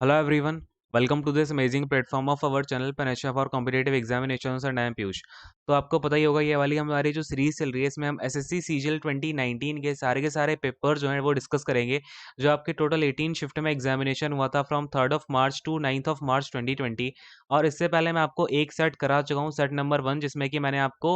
Hello everyone, welcome to this amazing platform of our channel Panesha for Competitive Examinations and I am Piyush. तो आपको पता ही होगा ये वाली हमारी जो सीरीज चल रही है इसमें हम एसएससी सीजीएल 2019 के सारे पेपर जो हैं वो डिस्कस करेंगे। जो आपके टोटल 18 शिफ्ट में एग्जामिनेशन हुआ था from 3rd of March two 9th of March 2020। और इससे पहले मैं आपको एक सेट करा चुका हूँ, सेट नंबर 1, जिसमें कि मैंने आपको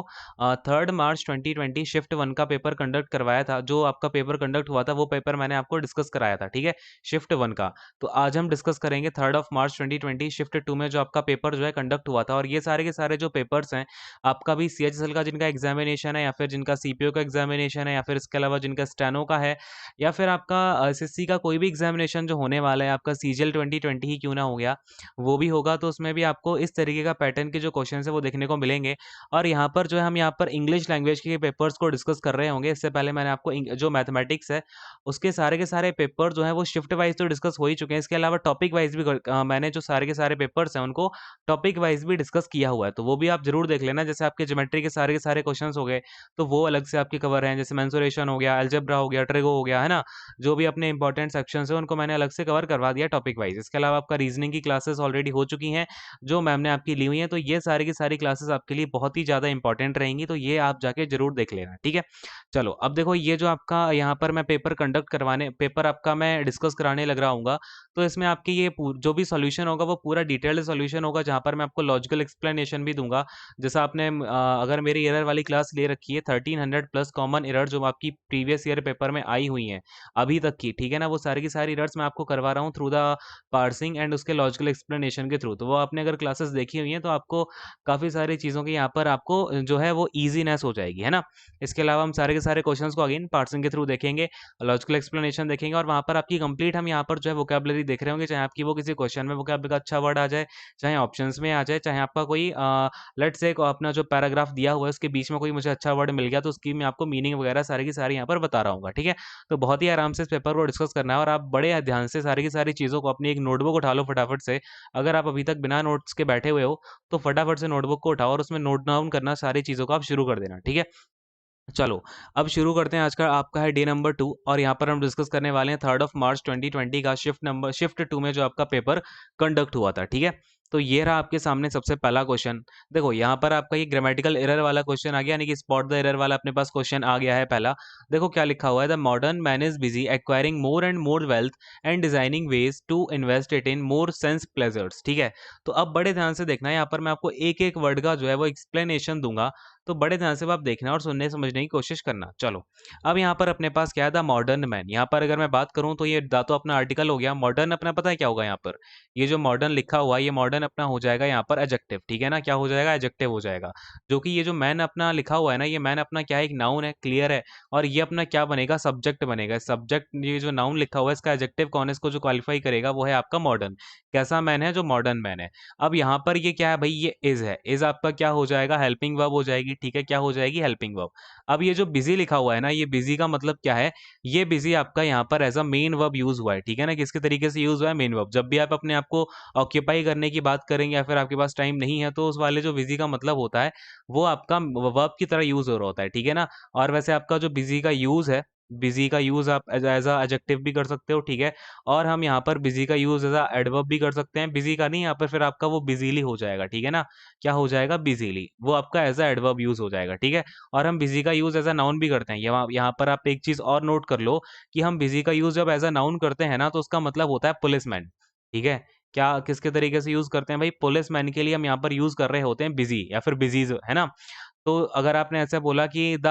3rd मार्च 2020 शिफ्ट 1 का पेपर कंडक्ट करवाया था। जो आपका पेपर कंडक्ट हुआ था वो पेपर मैंने आपको डिस्कस कराया था, ठीक है, शिफ्ट 1 का। तो आज हम डिस्कस करेंगे 3rd ऑफ मार्च 2020 शिफ्ट 2 में जो आपका पेपर जो है कंडक्ट हुआ था। और ये सारे के सारे जो पेपर्स हैं आपका भी सीएचएसएल का जिनका एग्जामिनेशन है, या फिर जिनका सीपीओ का एग्जामिनेशन है, या फिर इसके अलावा जिनका स्टेनो का है, या फिर आपका एसएससी का कोई भी एग्जामिनेशन जो होने वाला है, आपका सीजीएल 2020 ही क्यों ना हो गया, वो भी होगा। तो उसमें भी आपको इस तरीके का पैटर्न के जो क्वेश्चन है वो देखने को मिलेंगे। और यहाँ पर जो है हम यहाँ पर इंग्लिश लैंग्वेज के पेपर्स को डिस्कस कर रहे होंगे। इससे पहले मैंने आपको जो मैथमेटिक्स है उसके सारे के सारे पेपर जो हैं वो शिफ्ट वाइज तो डिस्कस हो ही चुके हैं। इसके अलावा टॉपिक वाइज भी मैंने जो सारे के सारे पेपर्स हैं उनको टॉपिक वाइज भी डिस्कस किया हुआ है, तो वो भी आप जरूर देख लेना। जैसे आपके ज्योमेट्री के सारे क्वेश्चंस हो गए तो वो अलग से आपके कवर हैं, जैसे मेंसुरेशन हो गया, अलजेब्रा हो गया, ट्रिगो हो गया, है ना। जो भी अपने इंपॉर्टेंट सेक्शंस हैं उनको मैंने अलग से कवर करवा दिया टॉपिक वाइज। इसके अलावा आपका रीजनिंग की क्लासेस ऑलरेडी हो चुकी हैं जो मैम ने आपकी ली हुई हैं, तो ये सारी की सारी क्लासेस आपके लिए बहुत ही ज़्यादा इंपॉर्टेंट रहेंगी, तो ये आप जाके जरूर देख लेना, ठीक है। चलो अब देखो, ये जो आपका यहाँ पर मैं पेपर आपका मैं डिस्कस कराने लग रहा हूँ, तो इसमें आपकी ये जो भी सॉल्यूशन होगा वो पूरा डिटेल्ड सॉल्यूशन होगा, जहाँ पर मैं आपको लॉजिकल एक्सप्लेनेशन भी दूंगा। जैसा आपने अगर मेरी एरर वाली क्लास ले रखी है 1300 प्लस कॉमन एरर जो आपकी प्रीवियस ईयर पेपर में आई हुई हैं अभी तक की, ठीक है ना, वो सारी की सारी एरर्स मैं आपको करवा रहा हूँ थ्रू द पार्सिंग एंड उसके लॉजिकल एक्सप्लेनेशन के थ्रू। तो वो आपने अगर क्लासेस देखी हुई हैं तो आपको काफ़ी सारी चीज़ों की यहाँ पर आपको जो है वो ईजीनेस हो जाएगी, है ना। इसके अलावा हम सारे के सारे क्वेश्चंस को अगेन पार्सिंग के थ्रू देखेंगे, लॉजिकल एक्सप्लेनेशन देखेंगे, और वहाँ पर आपकी कंप्लीट हम यहाँ पर जो है वोकैबुलरी देख रहे होंगे, चाहे आपकी वो किसी क्वेश्चन में वोकैबुलरी का अच्छा वर्ड आ जाए, चाहे ऑप्शंस में आ जाए, चाहे आपका कोई लेट्स से अपना जो पैराग्राफ दिया हुआ है उसके बीच में कोई मुझे अच्छा वर्ड मिल गया तो उसकी मैं आपको मीनिंग वगैरह सारी की सारी यहाँ पर बता रहा हूँ, ठीक है। तो बहुत ही आराम से इस पेपर को डिस्कस करना है और आप बड़े ध्यान से सारी की सारी चीज़ों को अपनी एक नोटबुक उठा लो फटाफट से। अगर आप अभी तक बिना नोट्स के बैठे हुए हो तो फटाफट से नोटबुक को उठाओ और उसमें नोट डाउन करना सारी चीज़ों को आप शुरू कर देना, ठीक है। चलो अब शुरू करते हैं। आज का आपका है डे नंबर 2 और यहाँ पर हम डिस्कस करने वाले हैं 3rd ऑफ मार्च 2020 का शिफ्ट 2 में जो आपका पेपर कंडक्ट हुआ था, ठीक है। तो ये रहा आपके सामने सबसे पहला क्वेश्चन। देखो यहाँ पर आपका ये ग्रामेटिकल एरर वाला क्वेश्चन आ गया, यानी कि स्पॉट द एरर वाला अपने पास क्वेश्चन आ गया है पहला। देखो क्या लिखा हुआ है, the modern man is busy acquiring more and more wealth and designing ways to invest it in more sense pleasures, ठीक है। तो अब बड़े ध्यान से देखना है, यहाँ पर मैं आपको एक एक वर्ड का जो है वो एक्सप्लेनेशन दूंगा, तो बड़े ध्यान से आप देखना और सुनने समझने की कोशिश करना। चलो अब यहाँ पर अपने पास क्या है, द मॉडर्न मैन। यहाँ पर अगर मैं बात करूँ तो ये दा तो अपना आर्टिकल हो गया, मॉडर्न अपना पता है क्या होगा यहाँ पर, ये जो मॉडर्न लिखा हुआ है ये मॉडर्न अपना हो जाएगा यहाँ पर एडजेक्टिव, ठीक है ना। क्या हो जाएगा, एडजेक्टिव हो जाएगा। जो कि ये जो मैन अपना लिखा हुआ है ना, ये मैन अपना क्या है, एक नाउन है, क्लियर है। और ये अपना क्या बनेगा, सब्जेक्ट बनेगा। सब्जेक्ट, ये जो नाउन लिखा हुआ है इसका एडजेक्टिव कौन है, इसको जो क्वालिफाई करेगा वो है आपका मॉडर्न। कैसा मैन है, जो मॉडर्न मैन है। अब यहाँ पर ये क्या है भाई, ये इज है, इज आपका क्या हो जाएगा, हेल्पिंग वर्ब हो जाएगी, ठीक है। क्या हो जाएगी, हेल्पिंग वर्ब। अब ये जो बिजी लिखा हुआ है ना, ये बिजी का मतलब क्या है, ये बिजी आपका यहाँ पर as a main verb use हुआ है, ठीक है ना। किसके तरीके से यूज हुआ है, मेन वर्ब। जब भी आप अपने आप को ऑक्यूपाई करने की बात करेंगे या फिर आपके पास टाइम नहीं है तो उस वाले जो बिजी का मतलब होता है वो आपका वर्ब की तरह यूज हो रहा होता है, ठीक है ना। और वैसे आपका जो बिजी का यूज है, बिजी का यूज आप एज अ एडजेक्टिव भी कर सकते हो, ठीक है। और हम यहाँ पर बिजी का यूज एज अ एडवर्ब भी कर सकते हैं। बिजी का नहीं, यहाँ पर फिर आपका वो बिजीली हो जाएगा, ठीक है ना। क्या हो जाएगा, बिजीली, वो आपका एज अ एडवर्ब यूज हो जाएगा, ठीक है। और हम बिजी का यूज एज अ नाउन भी करते हैं। यहाँ पर आप एक चीज और नोट कर लो कि हम बिजी का यूज जब एज अ नाउन करते हैं ना तो उसका मतलब होता है पुलिसमैन, ठीक है। क्या किसके तरीके से यूज करते हैं भाई, पुलिसमैन के लिए हम यहाँ पर यूज कर रहे होते हैं बिजी या फिर बिजीज, है ना। तो अगर आपने ऐसे बोला कि the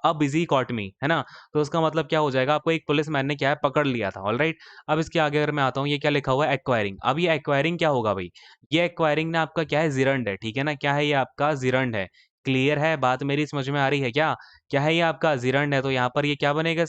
a busy caught me, है ना, तो उसका मतलब क्या हो जाएगा, आपको एक पुलिसमैन ने क्या है, पकड़ लिया था, ऑलराइट। अब इसके आगे अगर मैं आता हूँ, ये क्या लिखा हुआ है, एक्वायरिंग। अब ये एक्वायरिंग क्या होगा भाई, ये एक्वायरिंग ना आपका क्या है, जिरंड है, ठीक है ना। क्या है ये आपका, जिरंड है। क्लियर है बात मेरी, समझ में आ रही है क्या। क्या है ये आपका, जिरंड है। तो यहाँ पर ये क्या बनेगा,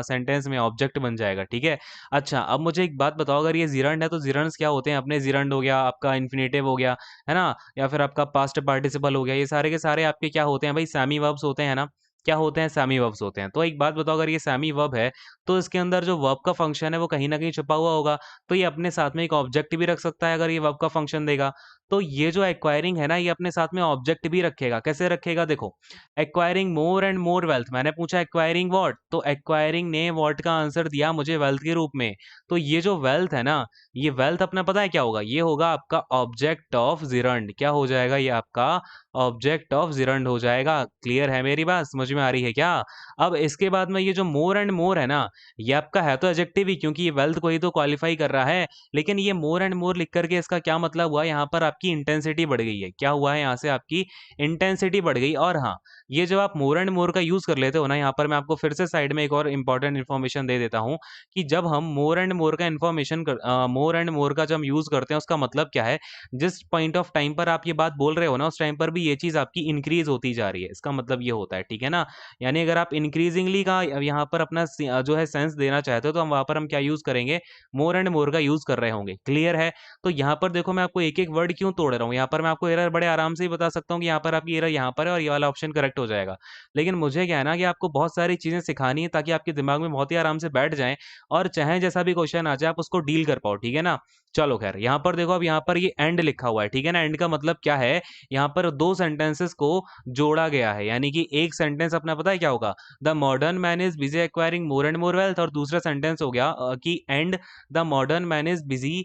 सेंटेंस में ऑब्जेक्ट बन जाएगा, ठीक है। अच्छा अब मुझे एक बात बताओ, अगर ये जिरंड है तो जिरंड्स क्या होते हैं अपने, जिरंड हो गया आपका इन्फिनेटिव हो गया, है ना, या फिर आपका पास्ट पार्टिसिपल हो गया, ये सारे के सारे आपके क्या होते हैं भाई, सैमी वर्ब्स होते हैं ना। क्या होते हैं, सैमी वर्ब्स होते हैं। तो एक बात बताओ, अगर ये सैमी वर्ब है तो इसके अंदर जो वर्ब का फंक्शन है वो कहीं ना कहीं छुपा हुआ होगा। तो ये अपने साथ में एक ऑब्जेक्ट भी रख सकता है अगर ये वर्ब का फंक्शन देगा। तो ये जो एक्वायरिंग है ना, ये अपने साथ में ऑब्जेक्ट भी रखेगा। कैसे रखेगा? देखो, acquiring more and more wealth, मैंने पूछा एक्वायरिंग व्हाट, तो एक्वायरिंग ने व्हाट का आंसर दिया मुझे वेल्थ के रूप में। तो ये जो वेल्थ है ना, ये वेल्थ अपना पता है क्या होगा? ये होगा आपका ऑब्जेक्ट ऑफ जिरंड। क्या हो जाएगा? ये आपका ऑब्जेक्ट ऑफ जिरंड हो जाएगा। क्लियर है मेरी बात? समझ में आ रही है क्या? अब इसके बाद में ये जो मोर एंड मोर है ना, ये आपका है तो एडजेक्टिव ही, क्योंकि ये वेल्थ को ही तो क्वालिफाई कर रहा है। लेकिन ये मोर एंड मोर लिख करके इसका क्या मतलब हुआ? यहाँ पर आपकी इंटेंसिटी बढ़ गई है। क्या हुआ है? यहाँ से आपकी इंटेंसिटी बढ़ गई। और हाँ, ये जब आप मोर एंड मोर का यूज कर लेते हो ना, यहाँ पर मैं आपको फिर से साइड में एक और इंपॉर्टेंट इन्फॉर्मेशन दे देता हूँ कि जब हम मोर एंड मोर का मोर एंड मोर का जब हम यूज करते हैं, उसका मतलब क्या है? जिस पॉइंट ऑफ टाइम पर आप ये बात बोल रहे हो ना, उस टाइम पर भी ये चीज आपकी इंक्रीज होती जा रही है। इसका मतलब ये होता है, ठीक है ना? यानी अगर आप इंक्रीजिंगली का यहाँ पर अपना जो है सेंस देना चाहते हो, तो हम वहां पर हम क्या यूज करेंगे? मोर एंड मोर का यूज कर रहे होंगे। क्लियर है? तो यहाँ पर देखो, मैं आपको एक एक वर्ड क्यों तोड़ रहा हूँ। यहाँ पर मैं आपको एरर बड़े आराम से ही बता सकता हूँ कि यहाँ पर आपकी एरर यहाँ पर है और ये वाला ऑप्शन करेक्ट हो जाएगा। लेकिन मुझे क्या है ना, कि आपको बहुत सारी चीजें सिखानी है ताकि आपके दिमाग में बहुत ही आराम से बैठ जाए, और चाहे जैसा भी क्वेश्चन आ जाए आप उसको डील कर पाओ, ठीक है ना? चलो खैर, यहाँ पर देखो, अब यहाँ पर ये एंड लिखा हुआ है, ठीक है ना? एंड का मतलब क्या है? यहाँ पर दो सेंटेंसेस को जोड़ा गया है, यानी कि एक सेंटेंस अपना पता है क्या होगा? The modern man is busy acquiring more and more wealth, और दूसरा सेंटेंस हो गया कि and the modern man is busy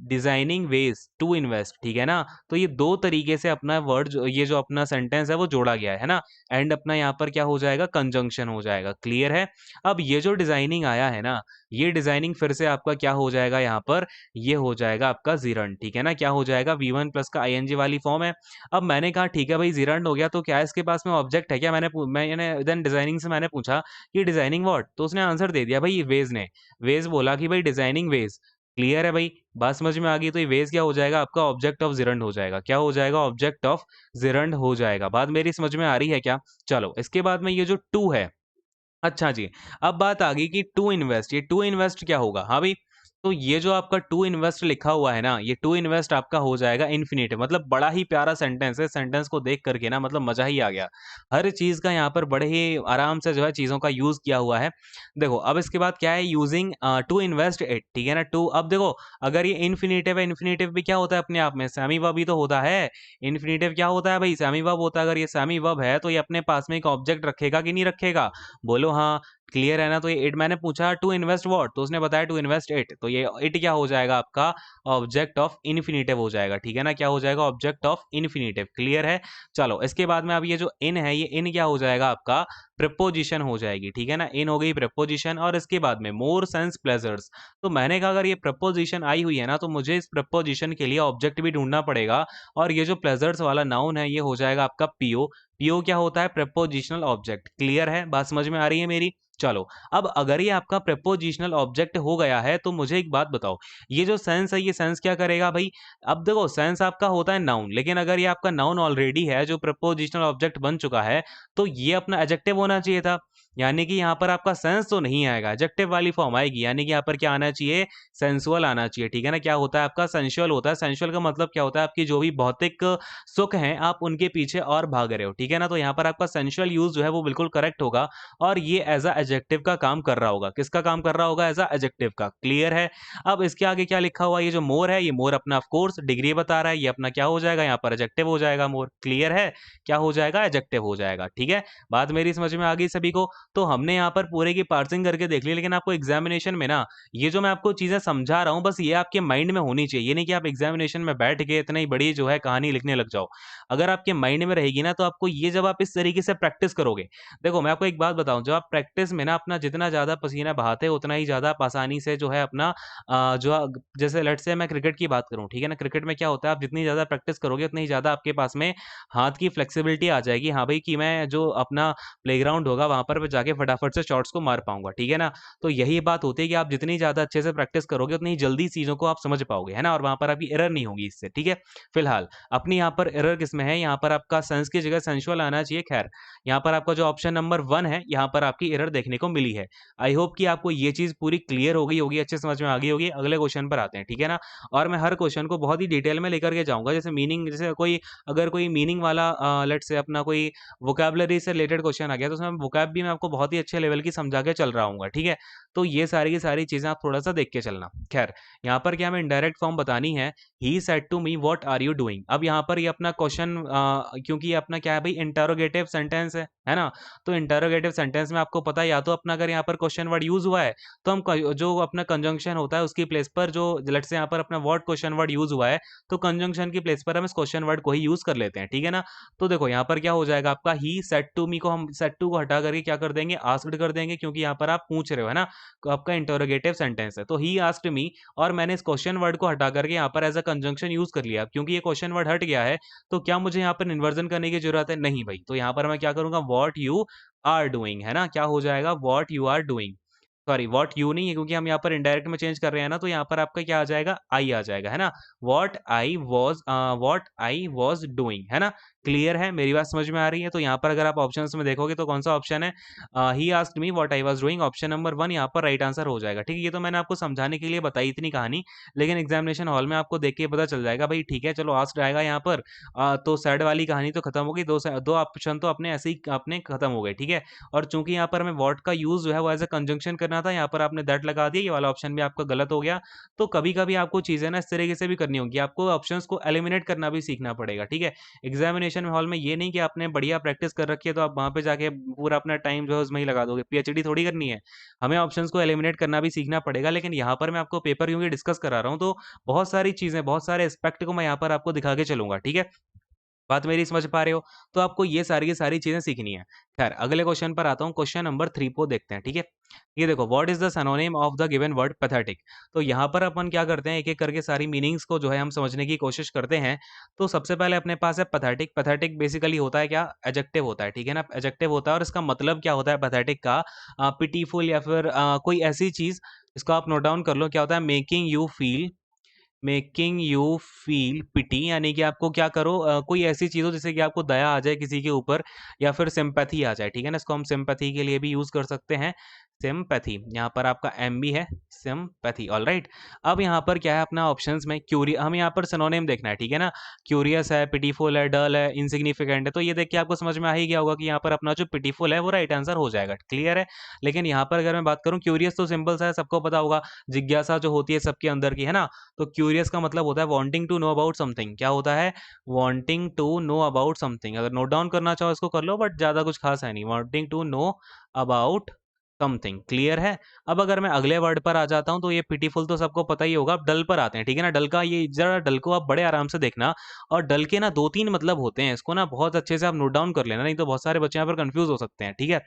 designing ways to invest, ठीक है ना? तो ये दो तरीके से अपना वर्ड ये जो अपना सेंटेंस है वो जोड़ा गया है ना? एंड अपना यहाँ पर क्या हो जाएगा? कंजंक्शन हो जाएगा। क्लियर है? अब ये जो डिजाइनिंग आया है ना, ये डिजाइनिंग फिर से आपका क्या हो जाएगा? यहाँ पर ये हो जाएगा आपका जीरंड, ठीक है ना? क्या हो जाएगा? V1 प्लस का ING वाली फॉर्म है। अब मैंने कहा ठीक है भाई, जीरंड हो गया, तो क्या इसके पास में ऑब्जेक्ट है क्या? मैंने देन डिजाइनिंग से मैंने पूछा कि डिजाइनिंग व्हाट, तो उसने आंसर दे दिया भाई, वेज ने। वेज बोला कि भाई डिजाइनिंग वेज। क्लियर है भाई? बात समझ में आ गई? तो ये वेज क्या हो जाएगा? आपका ऑब्जेक्ट ऑफ जिरंड हो जाएगा। क्या हो जाएगा? ऑब्जेक्ट ऑफ जिरंड हो जाएगा। बात मेरी समझ में आ रही है क्या? चलो, इसके बाद में ये जो टू है, अच्छा जी, अब बात आ गई कि टू इन्वेस्ट। ये टू इन्वेस्ट क्या होगा? हाँ भाई, तो ये जो आपका टू इन्वेस्ट लिखा हुआ है ना, ये टू इन्वेस्ट आपका हो जाएगा इन्फिनिटिव। मतलब बड़ा ही प्यारा सेंटेंस है। सेंटेंस को देख करके ना मतलब मजा ही आ गया। हर चीज का यहाँ पर बड़े ही आराम से जो है चीजों का यूज किया हुआ है। देखो, अब इसके बाद क्या है? यूजिंग टू इन्वेस्ट इट, ठीक है ना? टू, अब देखो, अगर ये इन्फिनिटिव है, इन्फिनिटिव भी क्या होता है अपने आप में? सेमी वर्ब ही तो होता है। इन्फिनिटिव क्या होता है भाई? सेमी वर्ब होता है। अगर ये सेमी वर्ब है तो ये अपने पास में एक ऑब्जेक्ट रखेगा कि नहीं रखेगा? बोलो हाँ। क्लियर है ना? तो ये इट, मैंने पूछा टू इन्वेस्ट व्हाट, तो उसने बताया टू इन्वेस्ट इट, तो ये इट क्या हो जाएगा? आपका ऑब्जेक्ट ऑफ इन्फिनिटिव हो जाएगा, ठीक है ना? क्या हो जाएगा? Object of infinitive. क्लियर है? चलो, इसके बाद में अब ये जो इन है, ये इन क्या हो जाएगा? आपका प्रिपोजिशन हो जाएगी, ठीक है ना? इन हो गई प्रिपोजिशन। और इसके बाद में मोर सेंस प्लेजर्स, तो मैंने कहा अगर ये प्रपोजिशन आई हुई है ना, तो मुझे इस प्रपोजिशन के लिए ऑब्जेक्ट भी ढूंढना पड़ेगा। और ये जो प्लेजर्स वाला नाउन है, ये हो जाएगा आपका पीओ। पीओ क्या होता है? Prepositional object. क्लियर है? बात समझ में आ रही है मेरी? चलो, अब अगर ये आपका प्रपोजिशनल ऑब्जेक्ट हो गया है, तो मुझे एक बात बताओ, ये जो सेंस है, ये सेंस क्या करेगा भाई? अब देखो, सेंस आपका होता है नाउन, लेकिन अगर ये आपका नाउन ऑलरेडी है जो प्रपोजिशनल ऑब्जेक्ट बन चुका है, तो ये अपना एडजेक्टिव होना चाहिए था। यानी कि यहाँ पर आपका सेंस तो नहीं आएगा, एडजेक्टिव वाली फॉर्म आएगी। यानी कि यहाँ पर क्या आना चाहिए? सेंसुअल आना चाहिए, ठीक है ना? क्या होता है आपका? सेंसुअल होता है। सेंसुअल का मतलब क्या होता है? आपकी जो भी भौतिक सुख हैं, आप उनके पीछे और भाग रहे हो, ठीक है ना? तो यहाँ पर आपका सेंसुअल यूज जो है वो बिल्कुल करेक्ट होगा। और ये एज अ एडजेक्टिव का काम कर रहा होगा। किसका काम कर रहा होगा? एज अ एडजेक्टिव का। क्लियर है? अब इसके आगे क्या लिखा हुआ? ये जो मोर है, ये मोर अपना ऑफ कोर्स डिग्री बता रहा है, ये अपना क्या हो जाएगा? यहाँ पर एडजेक्टिव हो जाएगा मोर। क्लियर है? क्या हो जाएगा? एडजेक्टिव हो जाएगा, ठीक है? बात मेरी समझ में आ गई सभी को? तो हमने यहाँ पर पूरे की पार्सिंग करके देख ली, लेकिन आपको एग्जामिनेशन में ना, ये जो मैं आपको चीजें समझा रहा हूँ, बस ये आपके माइंड में होनी चाहिए। ये नहीं कि आप एग्जामिनेशन में बैठ के इतनी बड़ी जो है कहानी लिखने लग जाओ। अगर आपके माइंड में रहेगी ना, तो आपको ये, जब आप इस तरीके से प्रैक्टिस करोगे, देखो मैं आपको एक बात बताऊं, जब आप प्रैक्टिस में ना अपना जितना ज्यादा पसीना बहाते हैं, उतना ही ज्यादा आप आसानी से जो है अपना जैसे लेट्स से मैं क्रिकेट की बात करूं, ठीक है ना? क्रिकेट में क्या होता है? आप जितनी ज्यादा प्रैक्टिस करोगे, उतनी ही ज्यादा आपके पास में हाथ की फ्लेक्सिबिलिटी आ जाएगी। हाँ भाई, कि मैं जो अपना प्लेग्राउंड होगा वहां पर जाके फटाफट से शॉट्स को मार पाऊंगा, ठीक है ना? तो यही बात होती है कि आप जितनी ज्यादा अच्छे से प्रैक्टिस करोगे, उतनी ही जल्दी चीजों को आप समझ पाओगे, है ना? और वहां पर आपकी एरर नहीं होगी इससे, ठीक है? फिलहाल अपनी यहाँ पर एरर किसमें है? यहाँ पर आपका सेंस की जगह सेंसुअल आना चाहिए। खैर, यहाँ पर आपका जो ऑप्शन नंबर 1 है, यहाँ पर आपकी एरर देखने को मिली है। आई होप कि आपको ये चीज पूरी क्लियर हो गई होगी, अच्छे समझ में आ गई होगी। अगले क्वेश्चन पर आते हैं, ठीक है ना? और मैं हर क्वेश्चन को बहुत ही डिटेल में लेकर के जाऊंगा। जैसे मीनिंग, जैसे कोई अगर कोई मीनिंग वाला लेट से अपना कोई वोकैबुलरी से रिलेटेड क्वेश्चन आ गया, तो उसमें वोकैब भी मैं आपको बहुत ही अच्छे लेवल की समझा के चल रहा हूँ, ठीक है। तो ये सारी की सारी चीज़ें आप थोड़ा सा देख के चलना। खैर, यहाँ पर क्या हमें इनडायरेक्ट फॉर्म बतानी है, he said to me what are you doing. अब यहाँ पर ये अपना क्वेश्चन, क्योंकि ये अपना क्या है भाई, इंटरोगेटिव सेंटेंस है ना। तो इंटरोगेटिव सेंटेंस में आपको पता है, या तो अपना अगर यहाँ पर क्वेश्चन वर्ड यूज हुआ है तो हम जो अपना कंजंक्शन होता है उसकी प्लेस पर, जो लेट से यहाँ पर अपना व्हाट क्वेश्चन वर्ड यूज हुआ है, तो कंजंक्शन की प्लेस पर हम इस क्वेश्चन वर्ड को ही यूज कर लेते हैं, ठीक है ना। तो देखो यहाँ पर क्या हो जाएगा आपका, ही सेड टू मी को हम सेड टू को हटा करके क्या कर देंगे, आस्क्ड कर देंगे, क्योंकि यहाँ पर आप पूछ रहे हो, है ना। तो आपका इंटरोगेटिव सेंटेंस है, तो ही आस्क्ड मी, और मैंने इस क्वेश्चन वर्ड को हटा करके यहाँ पर एज अ कंजंक्शन यूज कर लिया। क्योंकि ये क्वेश्चन वर्ड हट गया है, तो क्या मुझे यहाँ पर इन्वर्जन करने की जरूरत है? नहीं भाई। तो यहाँ पर मैं क्या करूंगा, व्हाट यू आर डूइंग, है ना। क्या हो जाएगा, what you are doing. Sorry, what you नहीं है, क्योंकि हम यहाँ पर इनडायरेक्ट में चेंज कर रहे हैं ना, तो यहाँ पर आपका क्या आ जाएगा, आई आ जाएगा, है ना। व्हाट आई वॉज डूइंग, है ना। क्लियर है, मेरी बात समझ में आ रही है। तो यहाँ पर अगर आप ऑप्शंस में देखोगे तो कौन सा ऑप्शन है, he asked me what I was doing, option number 1 यहाँ पर राइट आंसर हो जाएगा, ठीक है। ये तो मैंने आपको समझाने के लिए बताई इतनी कहानी, लेकिन एग्जामिनेशन हॉल में आपको देख के पता चल जाएगा भाई, ठीक है चलो आस्क्ड आएगा यहाँ पर, तो सैड वाली कहानी तो खत्म हो गई, दो ऑप्शन तो अपने ऐसे ही अपने खत्म हो गए, ठीक है। और चूंकि यहाँ पर हमें व्हाट का यूज जो है वो एज अ कंजंक्शन करना था, यहाँ पर आपने दैट लगा दिया, ये वाला ऑप्शन भी आपका गलत हो गया। तो कभी कभी आपको चीजें ना इस तरीके से भी करनी होगी, आपको ऑप्शंस को एलिमिनेट करना भी सीखना पड़ेगा, ठीक है। एग्जामिनेशन हॉल में ये नहीं कि आपने बढ़िया प्रैक्टिस कर रखी है तो आप वहां पे जाके पूरा अपना टाइम जो है उसमें ही लगा दोगे, पीएचडी थोड़ी करनी है। हमें ऑप्शंस को एलिमिनेट करना भी सीखना पड़ेगा। लेकिन यहाँ पर मैं आपको पेपर क्योंकि डिस्कस करा रहा हूँ, तो बहुत सारी चीजें, बहुत सारे एस्पेक्ट को मैं यहाँ पर आपको दिखा के चलूंगा, ठीक है। बात मेरी समझ पा रहे हो? तो आपको ये सारी की सारी चीजें सीखनी है। खैर, अगले क्वेश्चन पर आता हूँ, क्वेश्चन नंबर 3 को देखते हैं, ठीक है। ये देखो, what is the synonym of the given word pathetic. तो यहाँ पर अपन क्या करते हैं, एक एक करके सारी मीनिंग्स को जो है हम समझने की कोशिश करते हैं। तो सबसे पहले अपने पास है पैथेटिक। पैथेटिक बेसिकली होता है क्या, एडजेक्टिव होता है, ठीक है ना। एडजेक्टिव होता है और इसका मतलब क्या होता है पैथेटिक का, पिटीफुल या फिर कोई ऐसी चीज, इसको आप नोट डाउन कर लो, क्या होता है, मेकिंग यू फील पिटी, यानी कि आपको क्या करो, कोई ऐसी चीज हो जिससे कि आपको दया आ जाए किसी के ऊपर, या फिर सिंपैथी आ जाए, ठीक है ना। इसको हम सिंपैथी के लिए भी यूज कर सकते हैं, सिंपैथी। यहाँ पर आपका एम भी है, सिंपैथी, ऑल राइट। अब यहाँ पर क्या है अपना ऑप्शंस में, क्यूरियस, हम यहाँ पर सिनोनिम देखना है, ठीक है ना। क्यूरियस है, पिटीफुल है, डल है, इनसिग्निफिकेंट है। तो ये देख के आपको समझ में आ ही गया होगा कि यहाँ पर अपना जो पिटीफुल है वो राइट आंसर हो जाएगा, क्लियर है। लेकिन यहाँ पर अगर मैं बात करूँ, क्यूरियस तो सिंपल सा है, सबको पता होगा, जिज्ञासा जो होती है सबके अंदर की, है ना। तो क्यूरियस का मतलब होता है wanting to know about something. क्या होता है, wanting to know about something. अगर नोट डाउन करना चाहो इसको कर लो, बट ज्यादा कुछ खास है नहीं, wanting to know about something, clear है। अब अगर मैं अगले वर्ड पर आ जाता हूं, तो ये पिटीफुल तो सबको पता ही होगा। अब डल पर आते हैं, ठीक है ना। डल का ये जरा, डल को आप बड़े आराम से देखना, और डल के ना 2-3 मतलब होते हैं, इसको ना बहुत अच्छे से आप नोट डाउन कर लेना, नहीं तो बहुत सारे बच्चे यहाँ पर कंफ्यूज हो सकते हैं, ठीक है।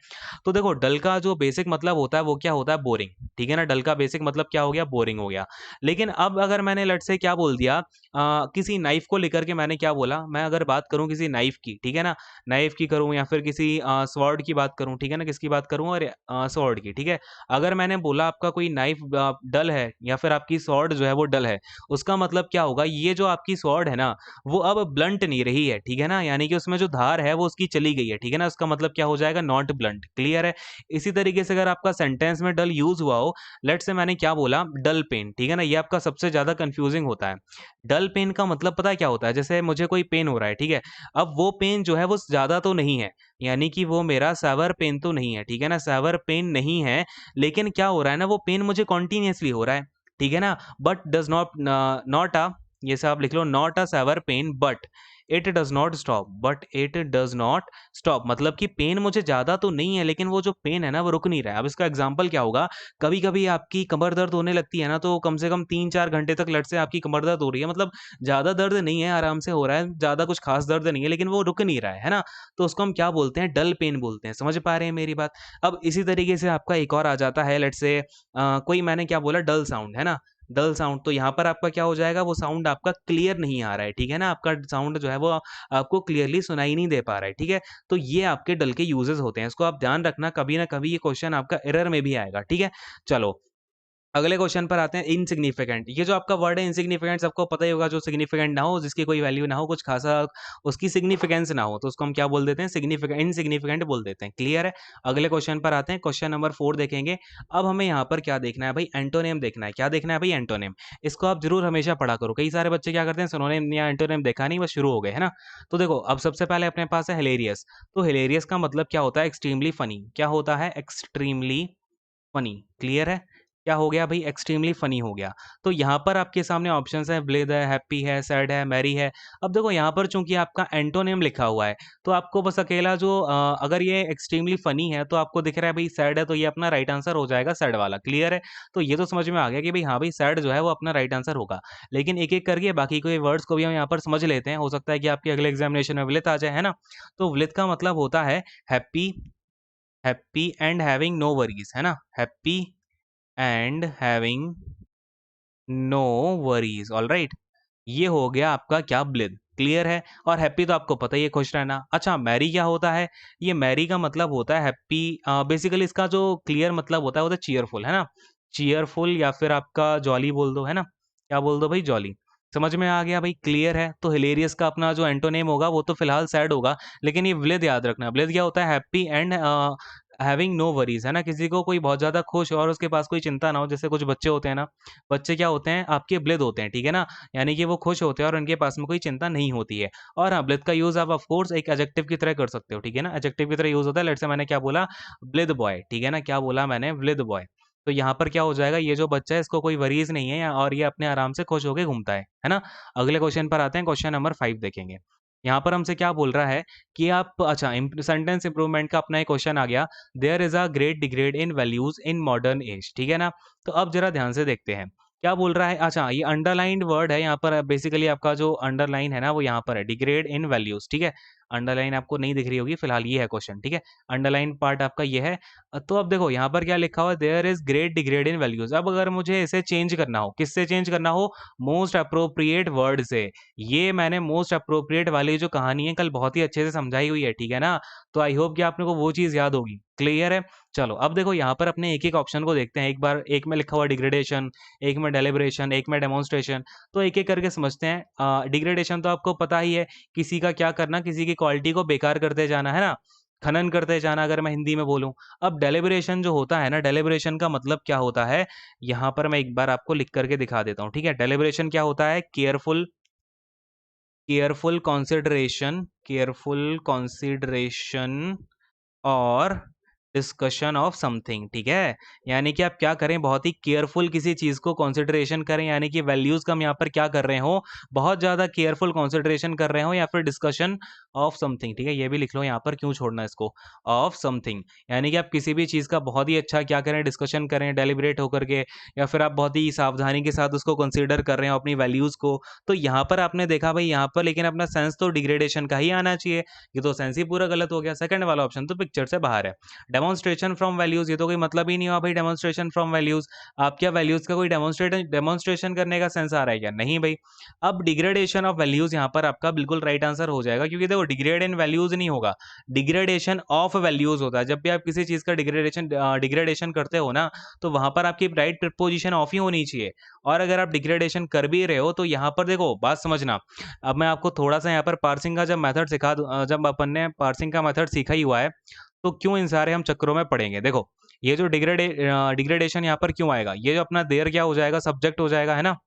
तो देखो, डल का जो बेसिक मतलब होता है वो क्या होता है, बोरिंग, ठीक है ना। डल का बेसिक मतलब क्या हो गया, बोरिंग हो गया। लेकिन अब अगर मैंने लट से क्या बोल दिया, किसी नाइफ को लेकर के मैंने क्या बोला, मैं अगर बात करूं किसी नाइफ की, ठीक है ना, नाइफ की करूं, या फिर किसी स्वॉर्ड की बात करूं, ठीक है ना, किसकी बात करूं, और स्वॉर्ड की, ठीक है। अगर मैंने बोला आपका कोई नाइफ डल है, या फिर आपकी स्वॉर्ड जो है वो डल है, उसका मतलब क्या होगा, ये जो आपकी स्वॉर्ड है ना, वो अब ब्लंट नहीं रही है, ठीक है ना। यानी कि उसमें जो धार है वो उसकी चली गई है, ठीक है ना। उसका मतलब क्या हो जाएगा, नॉट ब्लंट, क्लियर है। इसी तरीके से अगर आपका सेंटेंस में डल यूज हुआ हो, लेट से मैंने क्या बोला, डल पेन, ठीक है ना, ये आपका सबसे ज्यादा कंफ्यूजिंग होता है। डल पेन का मतलब पता है क्या होता है, जैसे मुझे कोई पेन हो रहा है, ठीक है। अब वो पेन जो है वो ज्यादा तो नहीं है, यानी कि वो मेरा सेवर पेन तो नहीं है, ठीक है ना, सेवर पेन नहीं है। लेकिन क्या हो रहा है ना, वो पेन मुझे कॉन्टिन्यूसली हो रहा है, ठीक है ना। But does not, not a, ये सब आप लिख लो, not a saver pen but it does not stop, but it does not stop, मतलब कि पेन मुझे ज्यादा तो नहीं है, लेकिन वो जो पेन है ना वो रुक नहीं रहा है। अब इसका एग्जांपल क्या होगा, कभी कभी आपकी कमर दर्द होने लगती है ना, तो कम से कम 3-4 घंटे तक लट से आपकी कमर दर्द हो रही है, मतलब ज्यादा दर्द नहीं है, आराम से हो रहा है, ज्यादा कुछ खास दर्द नहीं है, लेकिन वो रुक नहीं रहा है ना। तो उसको हम क्या बोलते हैं, डल पेन बोलते हैं। समझ पा रहे हैं मेरी बात? अब इसी तरीके से आपका एक और आ जाता है, लेट से कोई, मैंने क्या बोला, डल साउंड, है ना, डल साउंड। तो यहाँ पर आपका क्या हो जाएगा, वो साउंड आपका क्लियर नहीं आ रहा है, ठीक है ना, आपका साउंड जो है वो आपको क्लियरली सुनाई नहीं दे पा रहा है, ठीक है। तो ये आपके डल के यूजेस होते हैं, इसको आप ध्यान रखना, कभी ना कभी ये क्वेश्चन आपका एरर में भी आएगा, ठीक है। चलो, अगले क्वेश्चन पर आते हैं इनसिग्निफिकेंट। ये जो आपका वर्ड है इनसिग्निफिकेंट, सबको पता ही होगा, जो सिग्निफिकेंट ना हो, जिसकी कोई वैल्यू ना हो, कुछ खासा उसकी सिग्निफिकेंस ना हो, तो उसको हम क्या बोल देते हैं, सिग्निफिकेंट, इनसिग्निफिकेंट बोल देते हैं। क्लियर है। अगले क्वेश्चन पर आते हैं, क्वेश्चन नंबर 4 देखेंगे। अब हमें यहाँ पर क्या देखना है भाई, एंटोनिम देखना है। क्या देखना है भाई, एंटोनिम। इसको आप जरूर हमेशा पढ़ा करो। कई सारे बच्चे क्या करते हैं, सिनोनिम या एंटोनिम देखा नहीं, बस शुरू हो गए, है ना। तो देखो, अब सबसे पहले अपने पास है हिलेरियस। तो हिलेरियस का मतलब क्या होता है, एक्सट्रीमली फनी। क्या होता है, एक्सट्रीमली फनी। क्लियर है। क्या हो गया भाई, एक्सट्रीमली फनी हो गया। तो यहाँ पर आपके सामने ऑप्शंस है, ब्लेद है, हैप्पी है, सैड है, मैरी है। अब देखो यहाँ पर चूंकि आपका एंटोनिम लिखा हुआ है, तो आपको बस अकेला जो अगर ये एक्सट्रीमली फनी है तो आपको दिख रहा है भाई सैड है, तो ये अपना राइट आंसर हो जाएगा, सैड वाला। क्लियर है। तो ये तो समझ में आ गया कि भाई हाँ भाई सैड जो है वो अपना राइट आंसर होगा। लेकिन एक एक करके बाकी कोई वर्ड्स को भी हम यहाँ पर समझ लेते हैं, हो सकता है कि आपके अगले एग्जामिनेशन में विलित आ जाए, है ना। तो विलित का मतलब होता है happy, happy and having no worries, है ना। Happy and having no worries, all right. ये हो गया आपका क्या, ब्लिद। क्लियर है। और हैप्पी तो आपको पता ही है, खुश रहना। अच्छा, मैरी क्या होता है, ये मैरी का मतलब होता है हैप्पी। बेसिकली इसका जो क्लियर मतलब होता है वो तो चीयरफुल, है ना। चीयरफुल या फिर आपका जॉली बोल दो, है ना। क्या बोल दो भाई, जॉली। समझ में आ गया भाई, क्लियर है। तो हिलेरियस का अपना जो एंटोनेम होगा वो तो फिलहाल सैड होगा, लेकिन ये ब्लिद याद रखना। ब्लिद क्या होता है, happy and having no worries, है ना। किसी को कोई बहुत ज्यादा खुश और उसके पास कोई चिंता ना हो, जैसे कुछ बच्चे होते हैं ना, बच्चे क्या होते हैं आपके, ब्लिद होते हैं, ठीक है ना। यानी कि वो खुश होते हैं और उनके पास में कोई चिंता नहीं होती है। और हाँ, ब्लिद का यूज आप ऑफ कोर्स एक एडजेक्टिव की तरह कर सकते हो, ठीक है ना। एडजेक्टिव की तरह यूज होता है। लेट्स से मैंने क्या बोला, ब्लिद बॉय, ठीक है ना। क्या बोला मैंने, ब्लिद बॉय। तो यहाँ पर क्या हो जाएगा, ये जो बच्चा है इसको कोई वरीज नहीं है और ये अपने आराम से खुश होकर घूमता है ना। अगले क्वेश्चन पर आते हैं, क्वेश्चन नंबर 5 देखेंगे। यहाँ पर हमसे क्या बोल रहा है कि आप, अच्छा, सेंटेंस इंप्रूवमेंट का अपना एक क्वेश्चन आ गया। There is a great degrade in values in modern age, ठीक है ना। तो अब जरा ध्यान से देखते हैं क्या बोल रहा है। अच्छा, ये अंडरलाइंड वर्ड है यहाँ पर, बेसिकली आपका जो अंडरलाइन है ना वो यहाँ पर है, डिग्रेड इन वैल्यूज, ठीक है। अंडरलाइन आपको नहीं दिख रही होगी फिलहाल, ये है क्वेश्चन, ठीक है। अंडरलाइन पार्ट आपका ये है। तो अब देखो यहाँ पर क्या लिखा हुआ है, there is great degrade in values. अब अगर मुझे इसे चेंज करना हो, किससे चेंज करना हो, मोस्ट अप्रोप्रिएट वर्ड से। ये मैंने मोस्ट अप्रोप्रिएट वाली जो कहानी है कल बहुत ही अच्छे से समझाई हुई है, ठीक है ना। तो आई होप कि आपने को वो चीज याद होगी। क्लियर है। चलो अब देखो यहाँ पर अपने एक एक ऑप्शन को देखते हैं एक बार। एक में लिखा हुआ डिग्रेडेशन, एक में डेलिब्रेशन, एक में डेमोन्स्ट्रेशन। तो एक एक करके समझते हैं। डिग्रेडेशन तो आपको पता ही है, किसी का क्या करना, किसी की क्वालिटी को बेकार करते जाना, है ना, खनन करते जाना, अगर मैं हिंदी में बोलूं। अब डेलिब्रेशन जो होता है ना, डेलिब्रेशन का मतलब क्या होता है, यहाँ पर मैं एक बार आपको लिख करके दिखा देता हूँ, ठीक है। डेलिब्रेशन क्या होता है, careful, careful consideration, careful consideration और डिस्कशन ऑफ समथिंग, ठीक है। यानी कि आप क्या करें, बहुत ही केयरफुल किसी चीज को कंसिडरेशन करें, यानी कि वैल्यूज का हम यहाँ पर क्या कर रहे हो, बहुत ज्यादा केयरफुल कंसिडरेशन कर रहे हो, या फिर डिस्कशन ऑफ समथिंग, ठीक है। ये भी लिख लो यहाँ पर, क्यों छोड़ना इसको, ऑफ समथिंग। यानी कि आप किसी भी चीज का बहुत ही अच्छा क्या करें, डिस्कशन करें डेलिब्रेट होकर के, या फिर आप बहुत ही सावधानी के साथ उसको कंसिडर कर रहे हो अपनी वैल्यूज को। तो यहाँ पर आपने देखा भाई, यहाँ पर लेकिन अपना सेंस तो डिग्रेडेशन का ही आना चाहिए। ये तो सेंस ही पूरा गलत हो गया। सेकंड वाला ऑप्शन तो पिक्चर से बाहर है। डेमोन्स्ट्रेशन फ्रॉम वैल्यूज, ये तो कोई मतलब ही नहीं हुआ भाई, डेमोन्स्ट्रेशन फ्रॉम वैल्यूज। आप क्या वैल्यूज का कोई डेमोन्स्ट्रेशन करने का सेंस आ रहा है क्या, नहीं भाई। अब डिग्रेडेशन ऑफ वैल्यूज यहाँ पर आपका बिल्कुल राइट आंसर हो जाएगा, क्योंकि देखो डिग्रेड इन वैल्यूज नहीं होगा, डिग्रेडेशन ऑफ वैल्यूज होता है। जब भी आप किसी चीज का डिग्रेडेशन करते हो ना, तो वहां पर आपकी राइट प्रिपोजिशन ऑफ ही होनी चाहिए। और अगर आप डिग्रेडेशन कर भी रहे हो तो यहाँ पर देखो बात समझना। अब मैं आपको थोड़ा सा यहाँ पर पार्सिंग का जब मेथड सिखा जब अपन ने पार्सिंग का मेथड सीखा ही हुआ है, तो क्यों इन सारे हम चक्रों में पड़ेंगे। देखो ये जो डिग्रेडेशन यहाँ पर क्यों आएगा, ये जो अपना देर क्या हो जाएगा, सब्जेक्ट हो जाएगा, है ना।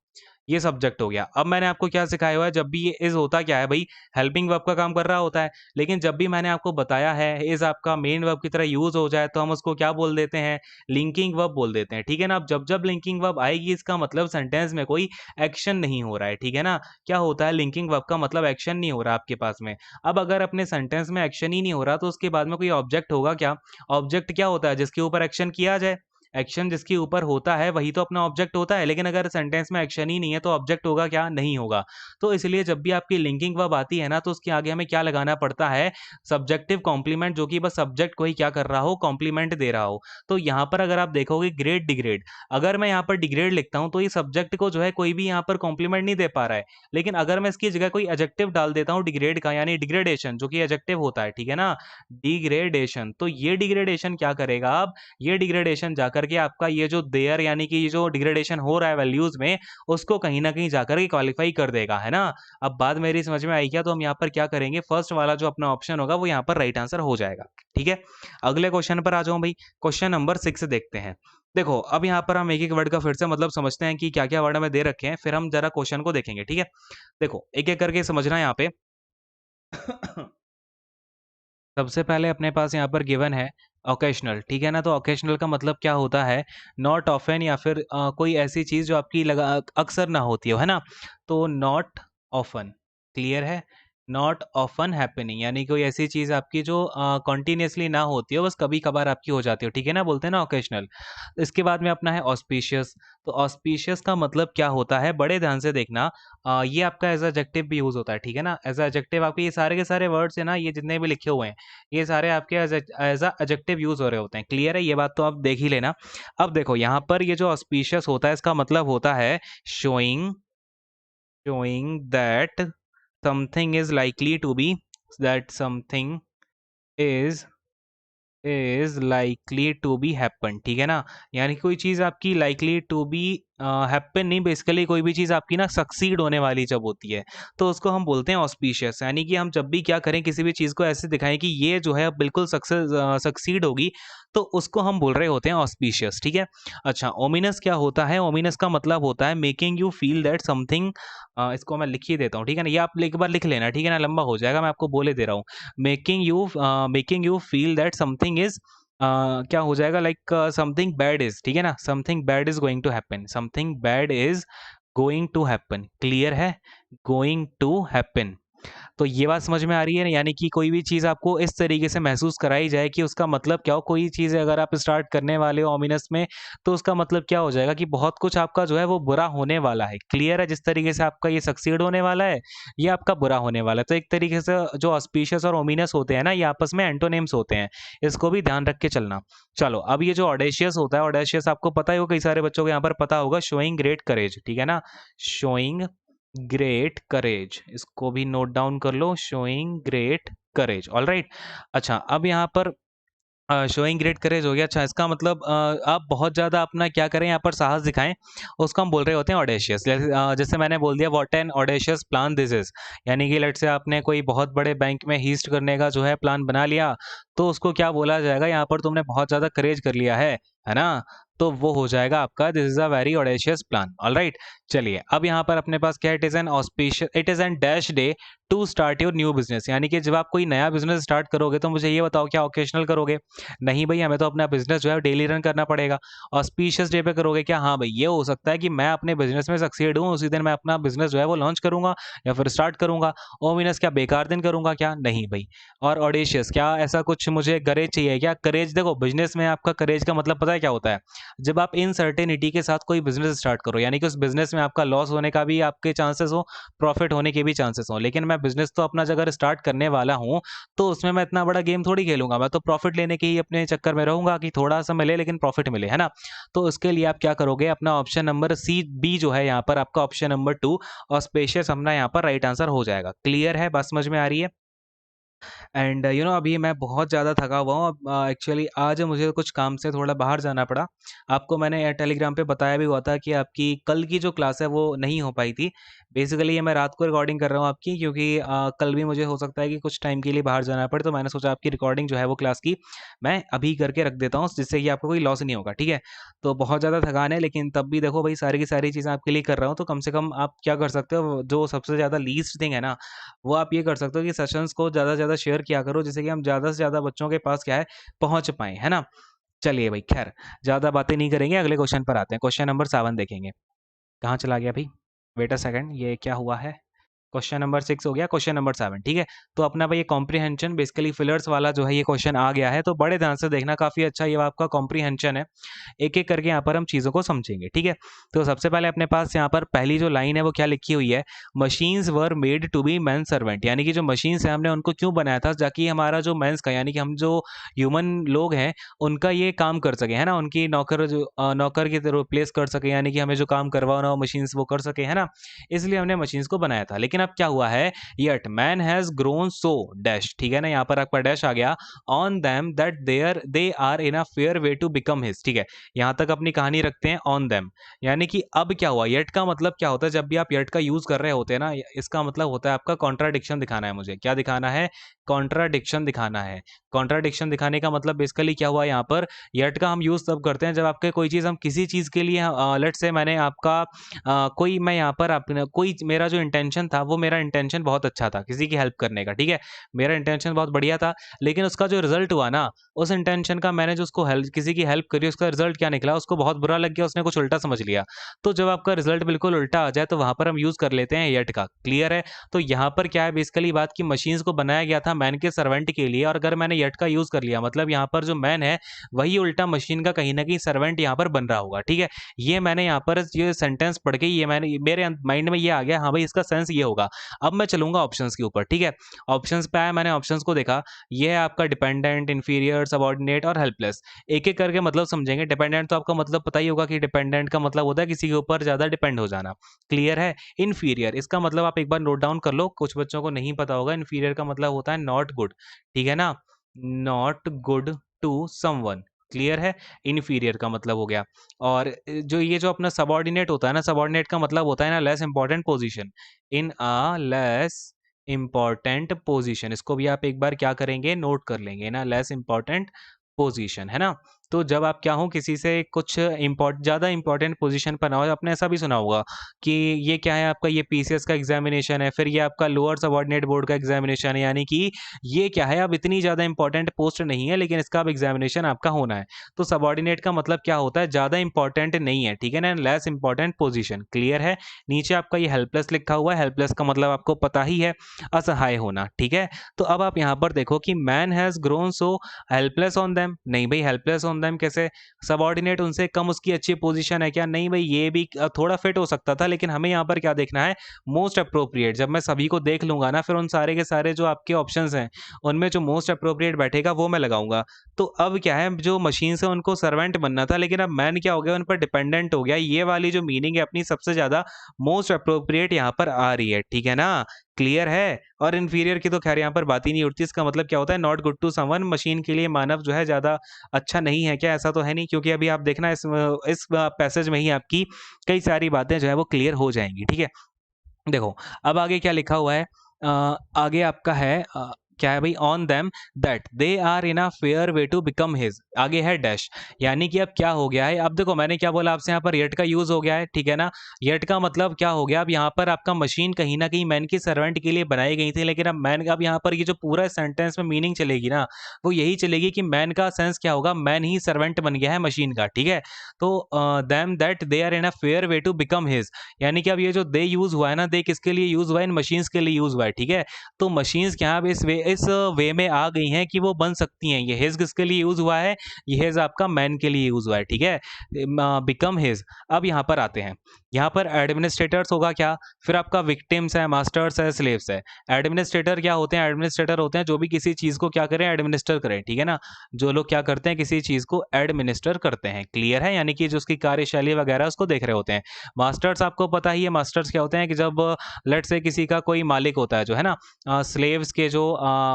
ये सब्जेक्ट हो गया। अब मैंने आपको क्या सिखाया हुआ है, जब भी ये इज होता क्या है भाई, हेल्पिंग वर्ब का काम कर रहा होता है। लेकिन जब भी मैंने आपको बताया है इज आपका मेन वर्ब की तरह यूज हो जाए, तो हम उसको क्या बोल देते हैं, लिंकिंग वर्ब बोल देते हैं, ठीक है ना। अब जब जब लिंकिंग वर्ब आएगी, इसका मतलब सेंटेंस में कोई एक्शन नहीं हो रहा है, ठीक है ना। क्या होता है, लिंकिंग वर्ब का मतलब एक्शन नहीं हो रहा आपके पास में। अब अगर अपने सेंटेंस में एक्शन ही नहीं हो रहा, तो उसके बाद में कोई ऑब्जेक्ट होगा क्या। ऑब्जेक्ट क्या होता है, जिसके ऊपर एक्शन किया जाए। एक्शन जिसके ऊपर होता है वही तो अपना ऑब्जेक्ट होता है। लेकिन अगर सेंटेंस में एक्शन ही नहीं है तो ऑब्जेक्ट होगा क्या, नहीं होगा। तो इसलिए जब भी आपकी लिंकिंग वर्ब आती है ना, तो उसके आगे हमें क्या लगाना पड़ता है, सब्जेक्टिव कॉम्प्लीमेंट, जो कि बस सब्जेक्ट को ही क्या कर रहा हो, कॉम्प्लीमेंट दे रहा हो। तो यहाँ पर अगर आप देखोगे ग्रेड डिग्रेड, अगर मैं यहाँ पर डिग्रेड लिखता हूँ तो ये सब्जेक्ट को जो है कोई भी यहाँ पर कॉम्प्लीमेंट नहीं दे पा रहा है। लेकिन अगर मैं इसकी जगह कोई एडजेक्टिव डाल देता हूँ डिग्रेड का, यानी डिग्रेडेशन, जो कि एडजेक्टिव होता है, ठीक है ना, डिग्रेडेशन, तो ये डिग्रेडेशन क्या करेगा, अब ये डिग्रेडेशन जाकर जाकर के आपका ये जो देयर यानी कि ये जो डिग्रेडेशन हो रहा है वैल्यूज में, उसको कहीं ना कहीं जाकर के क्वालिफाई कर देगा, है ना। अब बात मेरी समझ में आई क्या? तो हम यहाँ पर क्या करेंगे, फर्स्ट वाला जो अपना ऑप्शन होगा वो यहाँ पर राइट आंसर हो जाएगा। ठीक है, अगले क्वेश्चन पर आ जाऊं भाई। क्वेश्चन नंबर 6 देखते हैं। देखो अब यहाँ पर हम एक एक वर्ड का फिर से मतलब समझते हैं कि क्या क्या वर्ड हमें दे रखे हैं, फिर हम जरा क्वेश्चन को देखेंगे। ठीक है, देखो एक एक करके समझना यहाँ पे। सबसे पहले अपने पास यहाँ पर गिवन है ओकेशनल, ठीक है ना। तो ओकेशनल का मतलब क्या होता है, नॉट ऑफन, या फिर कोई ऐसी चीज जो आपकी अक्सर ना होती हो, है ना। तो नॉट ऑफन, क्लियर है, नॉट ऑफन हैपनिंग, यानी कोई ऐसी चीज आपकी जो कॉन्टिन्यूसली ना होती हो, बस कभी कभार आपकी हो जाती हो, ठीक है ना, बोलते हैं ना ओकेशनल। इसके बाद में अपना है ऑस्पिशियस। तो ऑस्पिशियस का मतलब क्या होता है, बड़े ध्यान से देखना। ये आपका एज एडजेक्टिव भी यूज होता है, ठीक है ना। एज एडजेक्टिव आपके ये सारे के सारे वर्ड्स है ना, ये जितने भी लिखे हुए हैं, ये सारे आपके एज एडजेक्टिव यूज हो रहे होते हैं। क्लियर है, ये बात तो आप देख ही लेना। अब देखो यहाँ पर ये जो ऑस्पिशियस होता है, इसका मतलब होता है showing, showing that something is likely to be, that something is likely to be happen, ठीक है ना। यानी कोई चीज आपकी लाइकली टू बी हैपन नहीं, बेसिकली कोई भी चीज आपकी ना सक्सीड होने वाली जब होती है, तो उसको हम बोलते हैं ऑस्पिशियस। यानी कि हम जब भी क्या करें, किसी भी चीज को ऐसे दिखाएं कि ये जो है बिल्कुल सक्सीड होगी, तो उसको हम बोल रहे होते हैं ऑस्पिशियस, ठीक है। अच्छा, ओमिनस क्या होता है, ओमिनस का मतलब होता है making you feel that something, इसको मैं लिख ही देता हूँ, ठीक है ना, ये आप एक बार लिख लेना, ठीक है ना, लंबा हो जाएगा, मैं आपको बोले दे रहा हूँ। Making you feel that something is, क्या हो जाएगा, लाइक समथिंग बैड इज, ठीक है ना, something bad is going to happen, something bad is going to happen, clear है, गोइंग टू हैपन। तो ये बात समझ में आ रही है ना, यानी कि कोई भी चीज़ आपको इस तरीके से महसूस कराई जाए कि उसका मतलब क्या हो, कोई चीज़ अगर आप स्टार्ट करने वाले हो ओमिनस में, तो उसका मतलब क्या हो जाएगा कि बहुत कुछ आपका जो है वो बुरा होने वाला है। क्लियर है, जिस तरीके से आपका ये सक्सीड होने वाला है, ये आपका बुरा होने वाला है। तो एक तरीके से जो ऑस्पिशियस और ओमिनस होते हैं ना, ये आपस में एंटोनिम्स होते हैं, इसको भी ध्यान रख के चलना। चलो अब ये जो ऑडेशियस होता है, ऑडेशियस आपको पता ही हो, कई सारे बच्चों को यहाँ पर पता होगा, शोइंग ग्रेट करेज, ठीक है ना, शोइंग ग्रेट करेज, इसको भी नोट डाउन कर लो, showing great courage, all right. अच्छा, अब यहाँ पर शोइंग ग्रेट करेज हो गया। अच्छा, इसका मतलब आप बहुत ज़्यादा अपना क्या करें, यहाँ पर साहस दिखाएं, उसको हम बोल रहे होते हैं ऑडेशियस। जैसे मैंने बोल दिया, what an audacious plan this is, यानी कि लेट से आपने कोई बहुत बड़े बैंक में हीस्ट करने का जो है प्लान बना लिया, तो उसको क्या बोला जाएगा, यहाँ पर तुमने बहुत ज़्यादा करेज कर लिया है ना। तो वो हो जाएगा आपका, this is a very audacious plan, all right. चलिए अब यहाँ पर अपने पास क्या, it is an auspicious, it is an dash day to start your new business, यानी कि जब आप कोई नया बिजनेस स्टार्ट करोगे, तो मुझे ये बताओ क्या ओकेशनल करोगे? नहीं भाई, हमें तो अपना बिजनेस जो है डेली रन करना पड़ेगा। ऑस्पिशियस डे पे करोगे क्या? हाँ भाई, ये हो सकता है कि मैं अपने बिजनेस में सक्सीड हूँ, उसी दिन मैं अपना बिजनेस जो है वो लॉन्च करूंगा या फिर स्टार्ट करूंगा। ओमिनस क्या बेकार दिन करूंगा क्या? नहीं भाई। और ऑडेशियस क्या, ऐसा कुछ मुझे करेज चाहिए क्या? करेज, देखो बिजनेस में आपका करेज का मतलब पता है क्या होता है, जब आप इनसर्टेनिटी के साथ कोई बिजनेस स्टार्ट करो, यानी कि उस बिजनेस में आपका लॉस होने का भी आपके चांसेस हो, प्रॉफिट होने के भी चांसेस हो, लेकिन मैं बिजनेस तो अपना अगर स्टार्ट करने वाला हूँ, तो उसमें मैं इतना बड़ा गेम थोड़ी खेलूंगा, मैं तो प्रॉफिट लेने के ही अपने चक्कर में रहूंगा कि थोड़ा सा मिले लेकिन प्रॉफिट मिले, है ना। तो उसके लिए आप क्या करोगे, अपना ऑप्शन नंबर सी बी जो है यहाँ पर आपका ऑप्शन नंबर 2 और स्पेशियस अपना यहाँ पर राइट आंसर हो जाएगा। क्लियर है, बात समझ में आ रही है? एंड यू नो अभी मैं बहुत ज़्यादा थका हुआ हूँ एक्चुअली, आज मुझे कुछ काम से थोड़ा बाहर जाना पड़ा। आपको मैंने टेलीग्राम पे बताया भी हुआ था कि आपकी कल की जो क्लास है वो नहीं हो पाई थी। बेसिकली ये मैं रात को रिकॉर्डिंग कर रहा हूँ आपकी, क्योंकि कल भी मुझे हो सकता है कि कुछ टाइम के लिए बाहर जाना पड़े, तो मैंने सोचा आपकी रिकॉर्डिंग जो है वो क्लास की मैं अभी करके रख देता हूँ, जिससे कि आपको कोई लॉस नहीं होगा, ठीक है। तो बहुत ज़्यादा थकान है, लेकिन तब भी देखो भाई, सारी की सारी चीज़ें आपके लिए कर रहा हूँ, तो कम से कम आप क्या कर सकते हो, जो सबसे ज़्यादा लीस्ट थिंग है ना, वो आप ये कर सकते हो कि सेशंस को ज़्यादा से ज़्यादा शेयर किया करो, जिससे कि हम ज़्यादा से ज़्यादा बच्चों के पास क्या है, पहुँच पाएँ, है ना। चलिए भाई, खैर ज़्यादा बातें नहीं करेंगे, अगले क्वेश्चन पर आते हैं। क्वेश्चन नंबर 7 देखेंगे। कहाँ चला गया भाई? वेट अ सेकंड, ये क्या हुआ है? क्वेश्चन नंबर 6 हो गया, क्वेश्चन नंबर 7, ठीक है। तो अपना भाई ये कॉम्प्रीहेंशन बेसिकली फिलर्स वाला जो है ये क्वेश्चन आ गया है, तो बड़े ध्यान से देखना, काफ़ी अच्छा ये आपका कॉम्प्रीहेंशन है। एक एक करके यहाँ पर हम चीज़ों को समझेंगे, ठीक है। तो सबसे पहले अपने पास यहाँ पर पहली जो लाइन है वो क्या लिखी हुई है, machines were made to be man servant, यानी कि जो मशीन्स है हमने उनको क्यों बनाया था, ताकि हमारा जो मैंस का, यानी कि हम जो ह्यूमन लोग हैं उनका ये काम कर सके, है ना, उनकी नौकर जो नौकर की रिप्लेस कर सके, यानी कि हमें जो काम करवाना हो मशीन्स वो कर सके, है ना। इसलिए हमने मशीन्स को बनाया था। लेकिन अब क्या हुआ है, yet man has grown so dash, ठीक है ना, यहाँ पर आपका डैश आ गया, on them that they are in a fair way to become his, ठीक है, यहाँ तक अपनी कहानी रखते हैं on them, यानी कि अब क्या हुआ, yet का मतलब क्या होता है, जब भी आप yet का यूज कर रहे होते हैं ना, इसका मतलब होता है आपका कॉन्ट्राडिक्शन दिखाना है, मुझे क्या दिखाना है, कॉन्ट्राडिक्शन दिखाना है। कॉन्ट्राडिक्शन दिखाने का मतलब बेसिकली क्या हुआ यहाँ पर, यट का हम यूज़ तब करते हैं जब आपके कोई चीज़, हम किसी चीज़ के लिए, लेट्स से मैंने आपका कोई, मैं यहाँ पर अपने कोई, मेरा जो इंटेंशन था वो मेरा इंटेंशन बहुत अच्छा था किसी की हेल्प करने का, ठीक है, मेरा इंटेंशन बहुत बढ़िया था, लेकिन उसका जो रिजल्ट हुआ ना, उस इंटेंशन का मैंने जो उसको हेल्प, किसी की हेल्प करी, उसका रिजल्ट क्या निकला, उसको बहुत बुरा लग गया, उसने कुछ उल्टा समझ लिया। तो जब आपका रिजल्ट बिल्कुल उल्टा आ जाए तो वहाँ पर हम यूज़ कर लेते हैं यट का। क्लियर है? तो यहाँ पर क्या है बेसिकली बात, कि मशीन्स को बनाया गया था मैन के सर्वेंट के लिए, और अगर मैंने यट का यूज़ कर लिया, मतलब यहाँ पर जो मैन है वही उल्टा मशीन का कहीं ना कहीं सर्वेंट यहाँ पर बन रहा होगा, ठीक है। ये मैंने यहाँ पर ये सेंटेंस पढ़ के ये मैंने, मेरे माइंड में ये आ गया, हाँ भाई इसका सेंस ये होगा। अब मैं चलूंगा ऑप्शंस के ऊपर, ठीक है। ऑप्शंस पे आया, मैंने ऑप्शंस को देखा, ये है आपका डिपेंडेंट, इन्फीरियर, सबऑर्डिनेट और हेल्पलेस। एक एक करके मतलब समझेंगे। डिपेंडेंट तो आपका मतलब पता ही होगा कि डिपेंडेंट का मतलब होता है किसी के ऊपर ज़्यादा डिपेंड हो जाना। क्लियर है? इन्फीरियर, इसका मतलब आप एक बार नोट डाउन कर लो, कुछ बच्चों को नहीं पता होगा। इन्फीरियर का मतलब होता है नॉट गुड, ठीक है ना, not good to someone. Clear है? इन्फीरियर का मतलब हो गया। और जो ये जो अपना सबऑर्डिनेट होता है ना, सबऑर्डिनेट का मतलब होता है ना less important position, in a less important position. इसको भी आप एक बार क्या करेंगे, नोट कर लेंगे ना, लेस इंपॉर्टेंट पोजीशन, है ना। तो जब आप क्या हो किसी से कुछ ज़्यादा इंपॉर्टेंट पोजीशन पर ना हो, आपने ऐसा भी सुना होगा कि ये क्या है आपका, ये पीसीएस का एग्जामिनेशन है, फिर ये आपका लोअर सबऑर्डिनेट बोर्ड का एग्जामिनेशन है, यानी कि ये क्या है, अब इतनी ज़्यादा इंपॉर्टेंट पोस्ट नहीं है, लेकिन इसका अब एग्जामिनेशन आपका होना है। तो सबऑर्डिनेट का मतलब क्या होता है, ज़्यादा इंपॉर्टेंट नहीं है, ठीक है ना, लेस इंपॉर्टेंट पोजीशन। क्लियर है? नीचे आपका ये हेल्पलेस लिखा हुआ है, हेल्पलेस का मतलब आपको पता ही है, असहाय होना, ठीक है। तो अब आप यहाँ पर देखो कि man has grown so helpless on them, नहीं भाई हेल्पलेस ऑन देम कैसे, सबऑर्डिनेट उनसे कम उसकी अच्छी पोजीशन है क्या, नहीं भाई ये भी थोड़ा फिट हो सकता था, लेकिन हमें यहाँ पर क्या देखना है, मोस्ट अप्रोप्रिएट। जब मैं सभी को देख लूंगा ना, फिर उन सारे के सारे जो आपके ऑप्शंस हैं उनमें जो मोस्ट अप्रोप्रिएट बैठेगा वो मैं लगाऊंगा। तो अब क्या है, जो मशीन से उनको सर्वेंट बनना था, लेकिन अब मैन क्या हो गया, उन पर डिपेंडेंट हो गया। ये वाली जो मीनिंग है अपनी सबसे ज्यादा मोस्ट अप्रोप्रिएट यहाँ पर आ रही है, ठीक है ना। क्लियर है? और इन्फीरियर की तो खैर यहाँ पर बात ही नहीं उठती। इसका मतलब क्या होता है, not good to someone, machine के लिए मानव जो है ज़्यादा अच्छा नहीं है क्या, ऐसा तो है नहीं, क्योंकि अभी आप देखना इस पैसेज में ही आपकी कई सारी बातें जो है वो क्लियर हो जाएंगी, ठीक है। देखो अब आगे क्या लिखा हुआ है, आगे आपका है क्या है भाई, on them that they are in a fair way to become his, आगे है डैश, यानी कि अब क्या हो गया है, अब देखो मैंने क्या बोला आपसे, यहाँ पर येट का यूज हो गया है, ठीक है ना। येट का मतलब क्या हो गया, अब यहाँ पर आपका मशीन कहीं ना कहीं मैन की सर्वेंट के लिए बनाई गई थी, लेकिन अब मैन का, अब यहाँ पर ये जो पूरा सेंटेंस में मीनिंग चलेगी ना, वो यही चलेगी कि मैन का सेंस क्या होगा, मैन ही सर्वेंट बन गया है मशीन का, ठीक है। तो them that they are in a fair way to become his, यानी कि अब ये जो दे यूज हुआ है ना, दे किसके लिए यूज हुआ है, इन मशीन्स के लिए यूज हुआ है, ठीक है। तो मशीन्स क्या अब इस वे में आ गई हैं कि वो बन सकती हैं। ये हिज किसके लिए यूज हुआ है, ये हिज आपका मैन के लिए यूज हुआ है, ठीक है, बिकम हिज। अब यहाँ पर आते हैं, यहाँ पर एडमिनिस्ट्रेटर्स होगा क्या, फिर आपका विक्टिम्स है, मास्टर्स है, स्लेव्स है। एडमिनिस्ट्रेटर क्या होते हैं, एडमिनिस्ट्रेटर होते हैं जो भी किसी चीज को क्या करें, एडमिनिस्टर करें, ठीक है ना, जो लोग क्या करते हैं, किसी चीज को एडमिनिस्टर करते हैं। क्लियर है? यानी कि जो उसकी कार्यशैली वगैरह उसको देख रहे होते हैं। मास्टर्स आपको पता ही है, मास्टर्स क्या होते हैं कि जब लेट से किसी का कोई मालिक होता है जो है ना, स्लेव्स के जो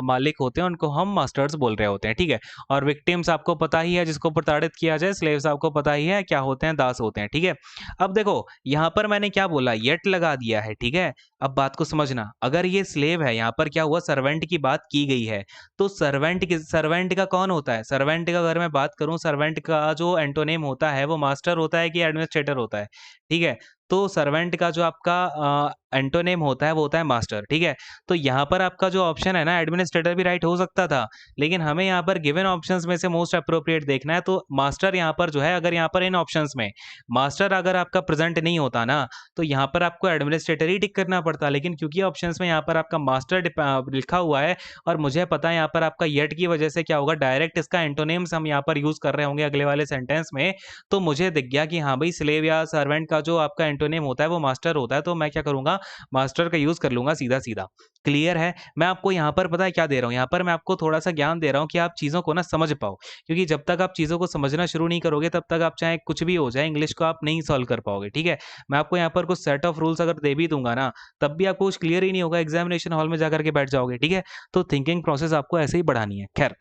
मालिक होते हैं उनको हम मास्टर्स बोल रहे होते हैं, ठीक है। और विक्टिम्स आपको पता ही है, जिसको प्रताड़ित किया जाए, स्लेव्स आपको पता ही है क्या होते हैं, दास होते हैं, ठीक है। अब देखो यहाँ पर मैंने क्या बोला, येट लगा दिया है, ठीक है। अब बात को समझना, अगर ये स्लेव है, यहाँ पर क्या हुआ, सर्वेंट की बात की गई है, तो सर्वेंट का कौन होता है, सर्वेंट का अगर मैं बात करूं, सर्वेंट का जो एंटोनेम होता है वो मास्टर होता है कि एडमिनिस्ट्रेटर होता है, ठीक है। तो सर्वेंट का जो आपका एंटोनेम होता है वो होता है मास्टर, ठीक है। तो यहाँ पर आपका जो ऑप्शन है ना, एडमिनिस्ट्रेटर भी राइट हो सकता था, लेकिन हमें यहाँ पर गिवन ऑप्शंस में से मोस्ट अप्रोप्रिएट देखना है। तो मास्टर यहाँ पर जो है, अगर यहाँ पर इन ऑप्शंस में मास्टर अगर आपका प्रेजेंट नहीं होता ना, तो यहाँ पर आपको एडमिनिस्ट्रेटर ही टिक करना पड़ता, लेकिन क्योंकि ऑप्शंस में यहाँ पर आपका मास्टर लिखा हुआ है, और मुझे पता है यहाँ पर आपका येट की वजह से क्या होगा, डायरेक्ट इसका एंटोनेम्स हम यहाँ पर यूज कर रहे होंगे अगले वाले सेंटेंस में, तो मुझे दिख गया कि हाँ भाई स्लेव या सर्वेंट का जो आपका एंटोनिम होता है वो मास्टर होता है, तो मैं क्या करूंगा, मास्टर का यूज कर लूंगा सीधा सीधा। क्लियर है। मैं आपको यहाँ पर पता है क्या दे रहा हूँ, यहाँ पर मैं आपको थोड़ा सा ज्ञान दे रहा हूँ कि आप चीज़ों को ना समझ पाओ, क्योंकि जब तक आप चीज़ों को समझना शुरू नहीं करोगे तब तक आप चाहे कुछ भी हो जाए इंग्लिश को आप नहीं सॉल्व कर पाओगे। ठीक है, मैं आपको यहाँ पर कुछ सेट ऑफ रूल्स अगर दे भी दूंगा ना, तब भी आपको कुछ क्लियर ही नहीं होगा, एग्जामिनेशन हॉल में जाकर के बैठ जाओगे। ठीक है, तो थिंकिंग प्रोसेस आपको ऐसे ही बढ़ानी है। खैर,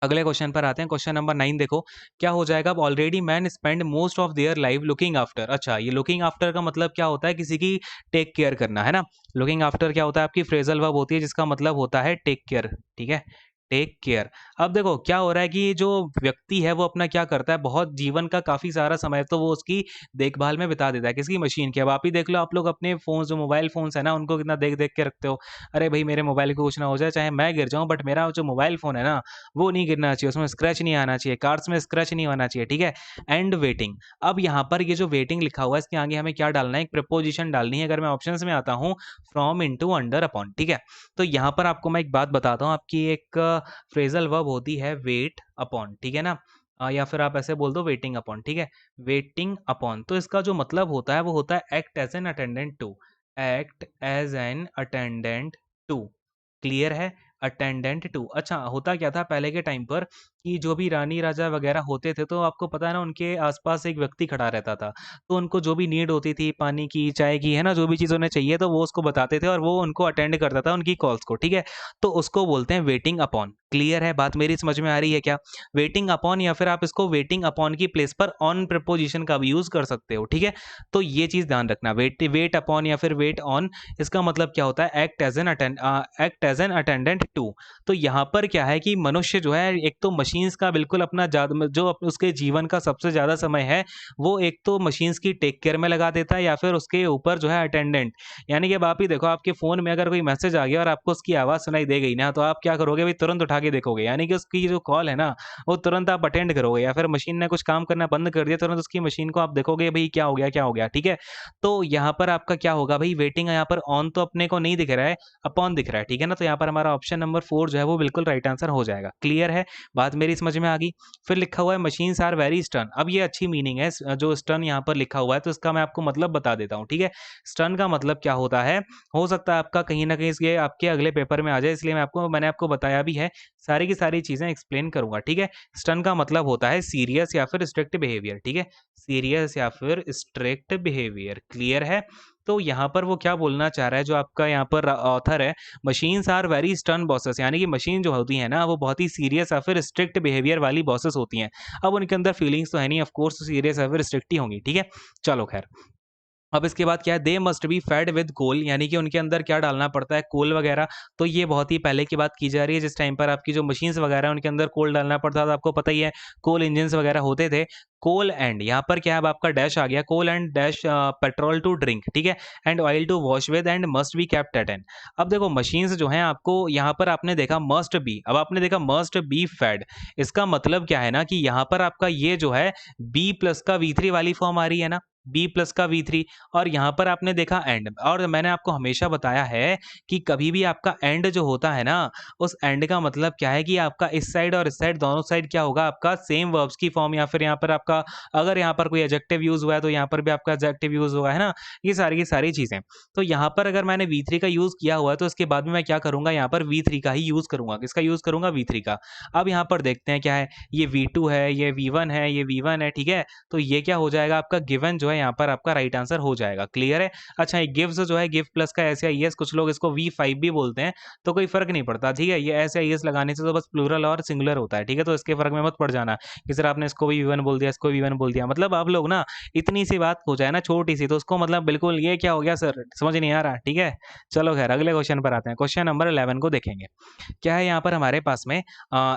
अगले क्वेश्चन पर आते हैं। क्वेश्चन नंबर 9 देखो क्या हो जाएगा। Already man spend most of their life looking after. अच्छा, ये लुकिंग आफ्टर का मतलब क्या होता है, किसी की टेक केयर करना, है ना। लुकिंग आफ्टर क्या होता है, आपकी फ्रेजल वर्ब होती है जिसका मतलब होता है टेक केयर। ठीक है, टेक केयर। अब देखो क्या हो रहा है कि ये जो व्यक्ति है वो अपना क्या करता है, बहुत जीवन का काफी सारा समय तो वो उसकी देखभाल में बिता देता है, किसकी, मशीन की। अब आप ही देख लो, आप लोग अपने फोन जो मोबाइल फोन्स है ना उनको कितना देख देख के रखते हो। अरे भाई मेरे मोबाइल को कुछ ना हो जाए, चाहे मैं गिर जाऊं, बट मेरा जो मोबाइल फोन है ना वो नहीं गिरना चाहिए, उसमें स्क्रैच नहीं आना चाहिए, कार्ड्स में स्क्रैच नहीं आना चाहिए। ठीक है, एंड वेटिंग। अब यहाँ पर ये जो वेटिंग लिखा हुआ है इसके आगे हमें क्या डालना है, एक प्रपोजिशन डालनी है। अगर मैं ऑप्शंस में आता हूँ, फ्रॉम, इनटू, अंडर, अपॉन। ठीक है, तो यहाँ पर आपको मैं एक बात बताता हूँ, आपकी एक फ्रेजल वर्ब होती है वेट अपॉन। ठीक है ना, या फिर आप ऐसे बोल दो वेटिंग अपॉन। ठीक है, वेटिंग अपॉन, तो इसका जो मतलब होता है वो होता है act as an attendant to. Act as an attendant to. Clear है, अटेंडेंट टू। अच्छा, होता क्या था पहले के टाइम पर कि जो भी रानी राजा वगैरह होते थे तो आपको पता है ना उनके आसपास एक व्यक्ति खड़ा रहता था, तो उनको जो भी नीड होती थी, पानी की, चाय की, है ना, जो भी चीज़ उन्हें चाहिए तो वो उसको बताते थे और वो उनको अटेंड करता था उनकी कॉल्स को। ठीक है, तो उसको बोलते हैं वेटिंग अपॉन। क्लियर है, बात मेरी समझ में आ रही है क्या। वेटिंग अपॉन, या फिर आप इसको वेटिंग अपॉन की प्लेस पर ऑन प्रपोजिशन का भी यूज कर सकते हो। ठीक है, तो ये चीज ध्यान रखना, वेट अपॉन या फिर वेट ऑन, इसका मतलब क्या होता है, act as an attendant to. तो यहाँ पर क्या है कि मनुष्य जो है एक तो मशीन्स का बिल्कुल अपना उसके जीवन का सबसे ज्यादा समय है वो एक तो मशीन्स की टेक केयर में लगा देता है, या फिर उसके ऊपर जो है अटेंडेंट। यानी कि अब आप ही देखो, आपके फोन में अगर कोई मैसेज आ गया और आपको उसकी आवाज सुनाई दे गई ना, तो आप क्या करोगे भाई, तुरंत उठा के देखोगे, यानी कि उसकी जो कॉल है ना वो तुरंत आप अटेंड करोगे। या फिर मशीन ने कुछ काम करना बंद कर दिया, तुरंत उसकी मशीन को आप देखोगे भाई क्या हो गया क्या हो गया। ठीक है, तो यहाँ पर आपका क्या होगा भाई, वेटिंग यहाँ पर ऑन तो अपने को नहीं दिख रहा है, अपॉन दिख रहा है। ठीक है ना, तो यहाँ पर हमारा ऑप्शन नंबर 4 जो है वो बिल्कुल राइट आंसर हो जाएगा। क्लियर है, बात मेरी समझ में आ गई। फिर लिखा हुआ है मशीन्स आर वेरी स्टर्न। अब ये अच्छी मीनिंग है, जो स्टर्न यहाँ पर लिखा हुआ है तो इसका मैं आपको मतलब बता देता हूँ। ठीक है, स्टर्न का मतलब क्या होता है, हो सकता है आपका कहीं ना कहीं इसके आपके अगले पेपर में आ जाए, इसलिए मैंने आपको बताया भी है, सारी की सारी चीजें एक्सप्लेन करूंगा। ठीक है, स्टर्न का मतलब होता है सीरियस या फिर स्ट्रिक्ट बिहेवियर। ठीक है, सीरियस या फिर स्ट्रिक्ट बिहेवियर। क्लियर है, तो यहाँ पर वो क्या बोलना चाह रहा है जो आपका यहाँ पर ऑथर है, machines are very stern bosses, यानी कि मशीन जो होती है ना वो बहुत ही सीरियस या फिर स्ट्रिक्ट बिहेवियर वाली बॉसेस होती हैं। अब उनके अंदर फीलिंग्स तो है नहीं, ऑफ कोर्स सीरियस या फिर स्ट्रिक्ट ही होंगी। ठीक है, चलो खैर। अब इसके बाद क्या है, they must be fed with coal, यानी कि उनके अंदर क्या डालना पड़ता है, कोल वगैरह। तो ये बहुत ही पहले की बात की जा रही है, जिस टाइम पर आपकी जो मशीन्स वगैरह है उनके अंदर कोल डालना पड़ता था, आपको पता ही है, कोल इंजन्स वगैरह होते थे। कोल एंड, यहाँ पर क्या है, अब आपका डैश आ गया, coal and dash petrol to drink. ठीक है, and oil to wash with and must be kept at an. अब देखो मशीन्स जो है आपको यहाँ पर आपने देखा मस्ट बी, अब आपने देखा मस्ट बी फेड, इसका मतलब क्या है ना कि यहाँ पर आपका ये जो है बी प्लस का V3 वाली फॉर्म आ रही है ना, बी प्लस का V3, और यहाँ पर आपने देखा एंड। और मैंने आपको हमेशा बताया है कि कभी भी आपका एंड जो होता है ना, उस एंड का मतलब क्या है कि आपका इस साइड और इस साइड दोनों साइड क्या होगा, आपका सेम वर्ब्स की फॉर्म, या फिर यहाँ पर आपका अगर यहाँ पर कोई एडजेक्टिव यूज हुआ है तो यहाँ पर भी आपका एडजेक्टिव यूज हुआ है ना, ये सारी की सारी चीजें। तो यहाँ पर अगर मैंने V3 का यूज किया हुआ है तो इसके बाद में मैं क्या करूंगा, यहाँ पर V3 का ही यूज करूंगा। किसका यूज करूंगा, V3 का। अब यहाँ पर देखते हैं क्या है, ये V2 है, ये V1 है, ये V1 है। ठीक है, तो ये क्या हो जाएगा, आपका गिवन जो है यहाँ पर आपका राइट आंसर हो जाएगा। क्लियर है। अच्छा, ये गिव्स जो है, गिव प्लस का एस या ईएस, कुछ लोग इसको V5 भी बोलते हैं, तो कोई फर्क नहीं पड़ता। ठीक है, ये एस या ईएस लगाने से तो बस प्लूरल और सिंगुलर होता है। ठीक है, तो इसके फर्क में मत पड़ जाना कि सर आपने इसको भी V1 बोल दिया, इसको V1 बोल दिया। मतलब आप लोग ना इतनी सी बात हो जाए ना छोटी सी, तो उसको मतलब बिल्कुल ये क्या हो गया सर, समझ नहीं आ रहा। ठीक है, चलो खैर अगले क्वेश्चन पर आते हैं। क्वेश्चन नंबर 11 को देखेंगे। क्या है यहाँ पर हमारे पास में,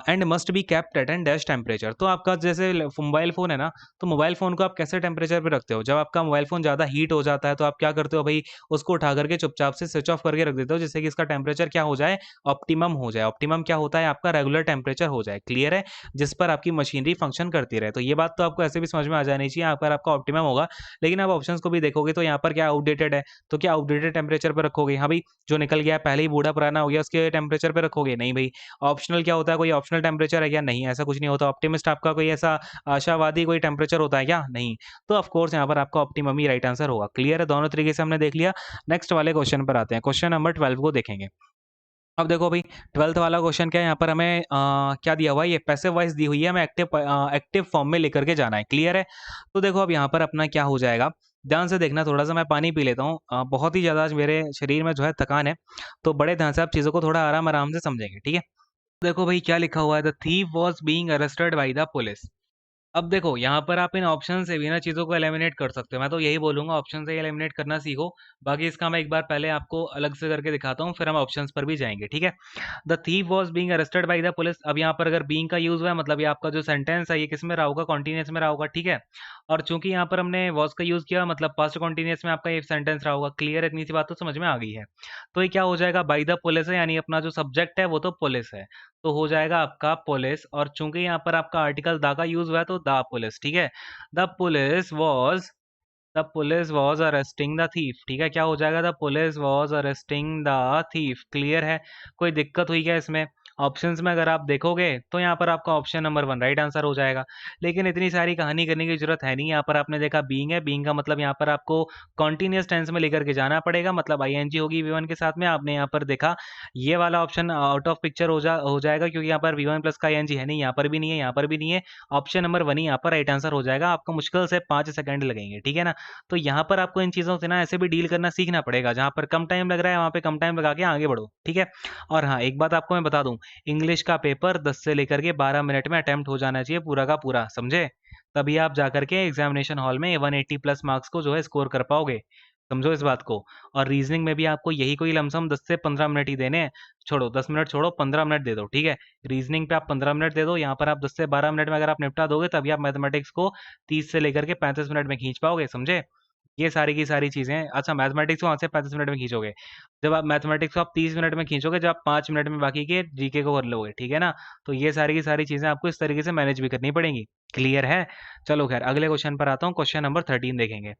and must be kept at an dash temperature. तो आपका जैसे मोबाइल फोन है ना, तो मोबाइल फोन को आप कैसे टेम्परेचर पे रखते हो, जब आपका मोबाइल फोन ज्यादा हीट हो जाता है तो आप क्या करते हो भाई, उसको उठा करके चुपचाप से स्विच ऑफ करके रख देते हो, जिससे कि इसका टेम्परेचर क्या हो जाए, ऑप्टिमम हो जाए। ऑप्टिमम क्या होता है, आपका रेगुलर टेम्परेचर हो जाए। क्लियर है, जिस पर आपकी मशीनरी फंक्शन करती रहे। तो ये बात तो आपको ऐसे भी समझ में आ जानी चाहिए, यहाँ पर आपका ऑप्टिमम होगा। लेकिन आप ऑप्शंस को भी देखोगे तो यहाँ पर क्या आउटडेटेड है, तो क्या आउटडेटेड टेम्परेचर पर रखोगे, हाँ भाई जो निकल गया पहले ही बूढ़ा पुराना हो गया उसके टेम्परेचर पे रखोगे, नहीं भाई। ऑप्शनल क्या होता है, कोई ऑप्शनल टेम्परेचर है क्या, नहीं, ऐसा कुछ नहीं होता। ऑप्टिमिस्ट आपका कोई ऐसा आशावादी कोई टेम्परेचर होता है क्या, नहीं। तो ऑफ कोर्स यहाँ पर आपका ऑप्टिमम ही राइट आंसर होगा। क्लियर है? दोनों तरीके से हमने देख लिया। नेक्स्ट वाले क्वेश्चन पर आते हैं, क्वेश्चन नंबर 12 को देखेंगे। अब देखो भाई 12th वाला क्वेश्चन क्या है, यहाँ पर हमें क्या दिया हुआ है, ये पैसिव वॉइस दी हुई है, हमें एक्टिव फॉर्म में लेकर के जाना है। क्लियर है? तो देखो अब यहाँ पर अपना क्या हो जाएगा, ध्यान से देखना, थोड़ा सा मैं पानी पी लेता हूँ, बहुत ही ज़्यादा आज मेरे शरीर में जो है थकान है, तो बड़े ध्यान से आप चीज़ों को थोड़ा आराम आराम से समझेंगे, ठीक है? देखो भाई क्या लिखा हुआ है, the thief was being arrested by the police. अब देखो यहाँ पर आप इन ऑप्शन से भी ना चीज़ों को एलिमिनेट कर सकते हो। मैं तो यही बोलूंगा ऑप्शन से एलिमिनेट करना सीखो। बाकी इसका मैं एक बार पहले आपको अलग से करके दिखाता हूँ, फिर हम ऑप्शंस पर भी जाएंगे, ठीक है? The thief was being arrested by the police. अब यहाँ पर अगर बीइंग का यूज हुआ है, मतलब ये आपका जो सेंटेंस है ये किस में रहा होगा, कॉन्टिन्यूस में रहा होगा, ठीक है? और चूंकि यहाँ पर हमने वॉज का यूज किया, मतलब पास्ट कॉन्टिन्यूस में आपका ये सेंटेंस रहा होगा। क्लियर? इतनी सी बात तो समझ में आ गई है। तो ये क्या हो जाएगा, बाय द पुलिस है, यानी अपना जो सब्जेक्ट है वो तो पुलिस है, तो हो जाएगा आपका पुलिस। और चूंकि यहाँ पर आपका आर्टिकल द का यूज हुआ है तो द पुलिस, ठीक है? The police was the police was arresting the thief, ठीक है? क्या हो जाएगा, the police was arresting the thief. Clear है? कोई दिक्कत हुई क्या इसमें? ऑप्शंस में अगर आप देखोगे तो यहाँ पर आपका ऑप्शन नंबर 1 राइट आंसर हो जाएगा। लेकिन इतनी सारी कहानी करने की जरूरत है नहीं, यहाँ पर आपने देखा बीइंग है, बीइंग का मतलब यहाँ पर आपको कॉन्टिन्यूस टेंस में लेकर के जाना पड़ेगा, मतलब आईएनजी होगी वी1 के साथ में। आपने यहाँ पर देखा ये वाला ऑप्शन आउट ऑफ पिक्चर हो जाएगा, क्योंकि यहाँ पर वी1 प्लस का आईएनजी है नहीं, यहाँ पर भी नहीं है, यहाँ पर भी नहीं है। ऑप्शन नंबर 1 ही यहाँ पर राइट आंसर हो जाएगा। आपको मुश्किल से 5 सेकंड लगेंगे, ठीक है ना? तो यहाँ पर आपको इन चीज़ों से ना ऐसे भी डील करना सीखना पड़ेगा, जहाँ पर कम टाइम लग रहा है वहाँ पे कम टाइम लगा के आगे बढ़ो, ठीक है? और हाँ, एक बात आपको मैं बता दूं, इंग्लिश का पेपर 10 से लेकर के 12 मिनट में अटेम्प्ट हो जाना चाहिए पूरा का पूरा, समझे? तभी आप जाकर के एग्जामिनेशन हॉल में 180 प्लस मार्क्स को जो है स्कोर कर पाओगे। समझो इस बात को। और रीजनिंग में भी आपको यही कोई लमसम 10 से 15 मिनट ही देने हैं। छोड़ो 10 मिनट, छोड़ो 15 मिनट दे दो, ठीक है? रीजनिंग पे आप 15 मिनट दे दो, यहाँ पर आप 10 से 12 मिनट में अगर आप निपटा दोगे तभी आप मैथमेटिक्स को 30 से लेकर के 35 मिनट में खींच पाओगे, समझे? ये सारी की सारी चीजें। अच्छा, मैथमेटिक्स को वहां से 35 मिनट में खींचोगे, जब आप मैथमेटिक्स को आप 30 मिनट में खींचोगे, जब आप 5 मिनट में बाकी के जीके को कर लोगे, ठीक है ना? तो ये सारी की सारी चीजें आपको इस तरीके से मैनेज भी करनी पड़ेंगी। क्लियर है? चलो खैर, अगले क्वेश्चन पर आता हूँ, क्वेश्चन नंबर 13 देखेंगे।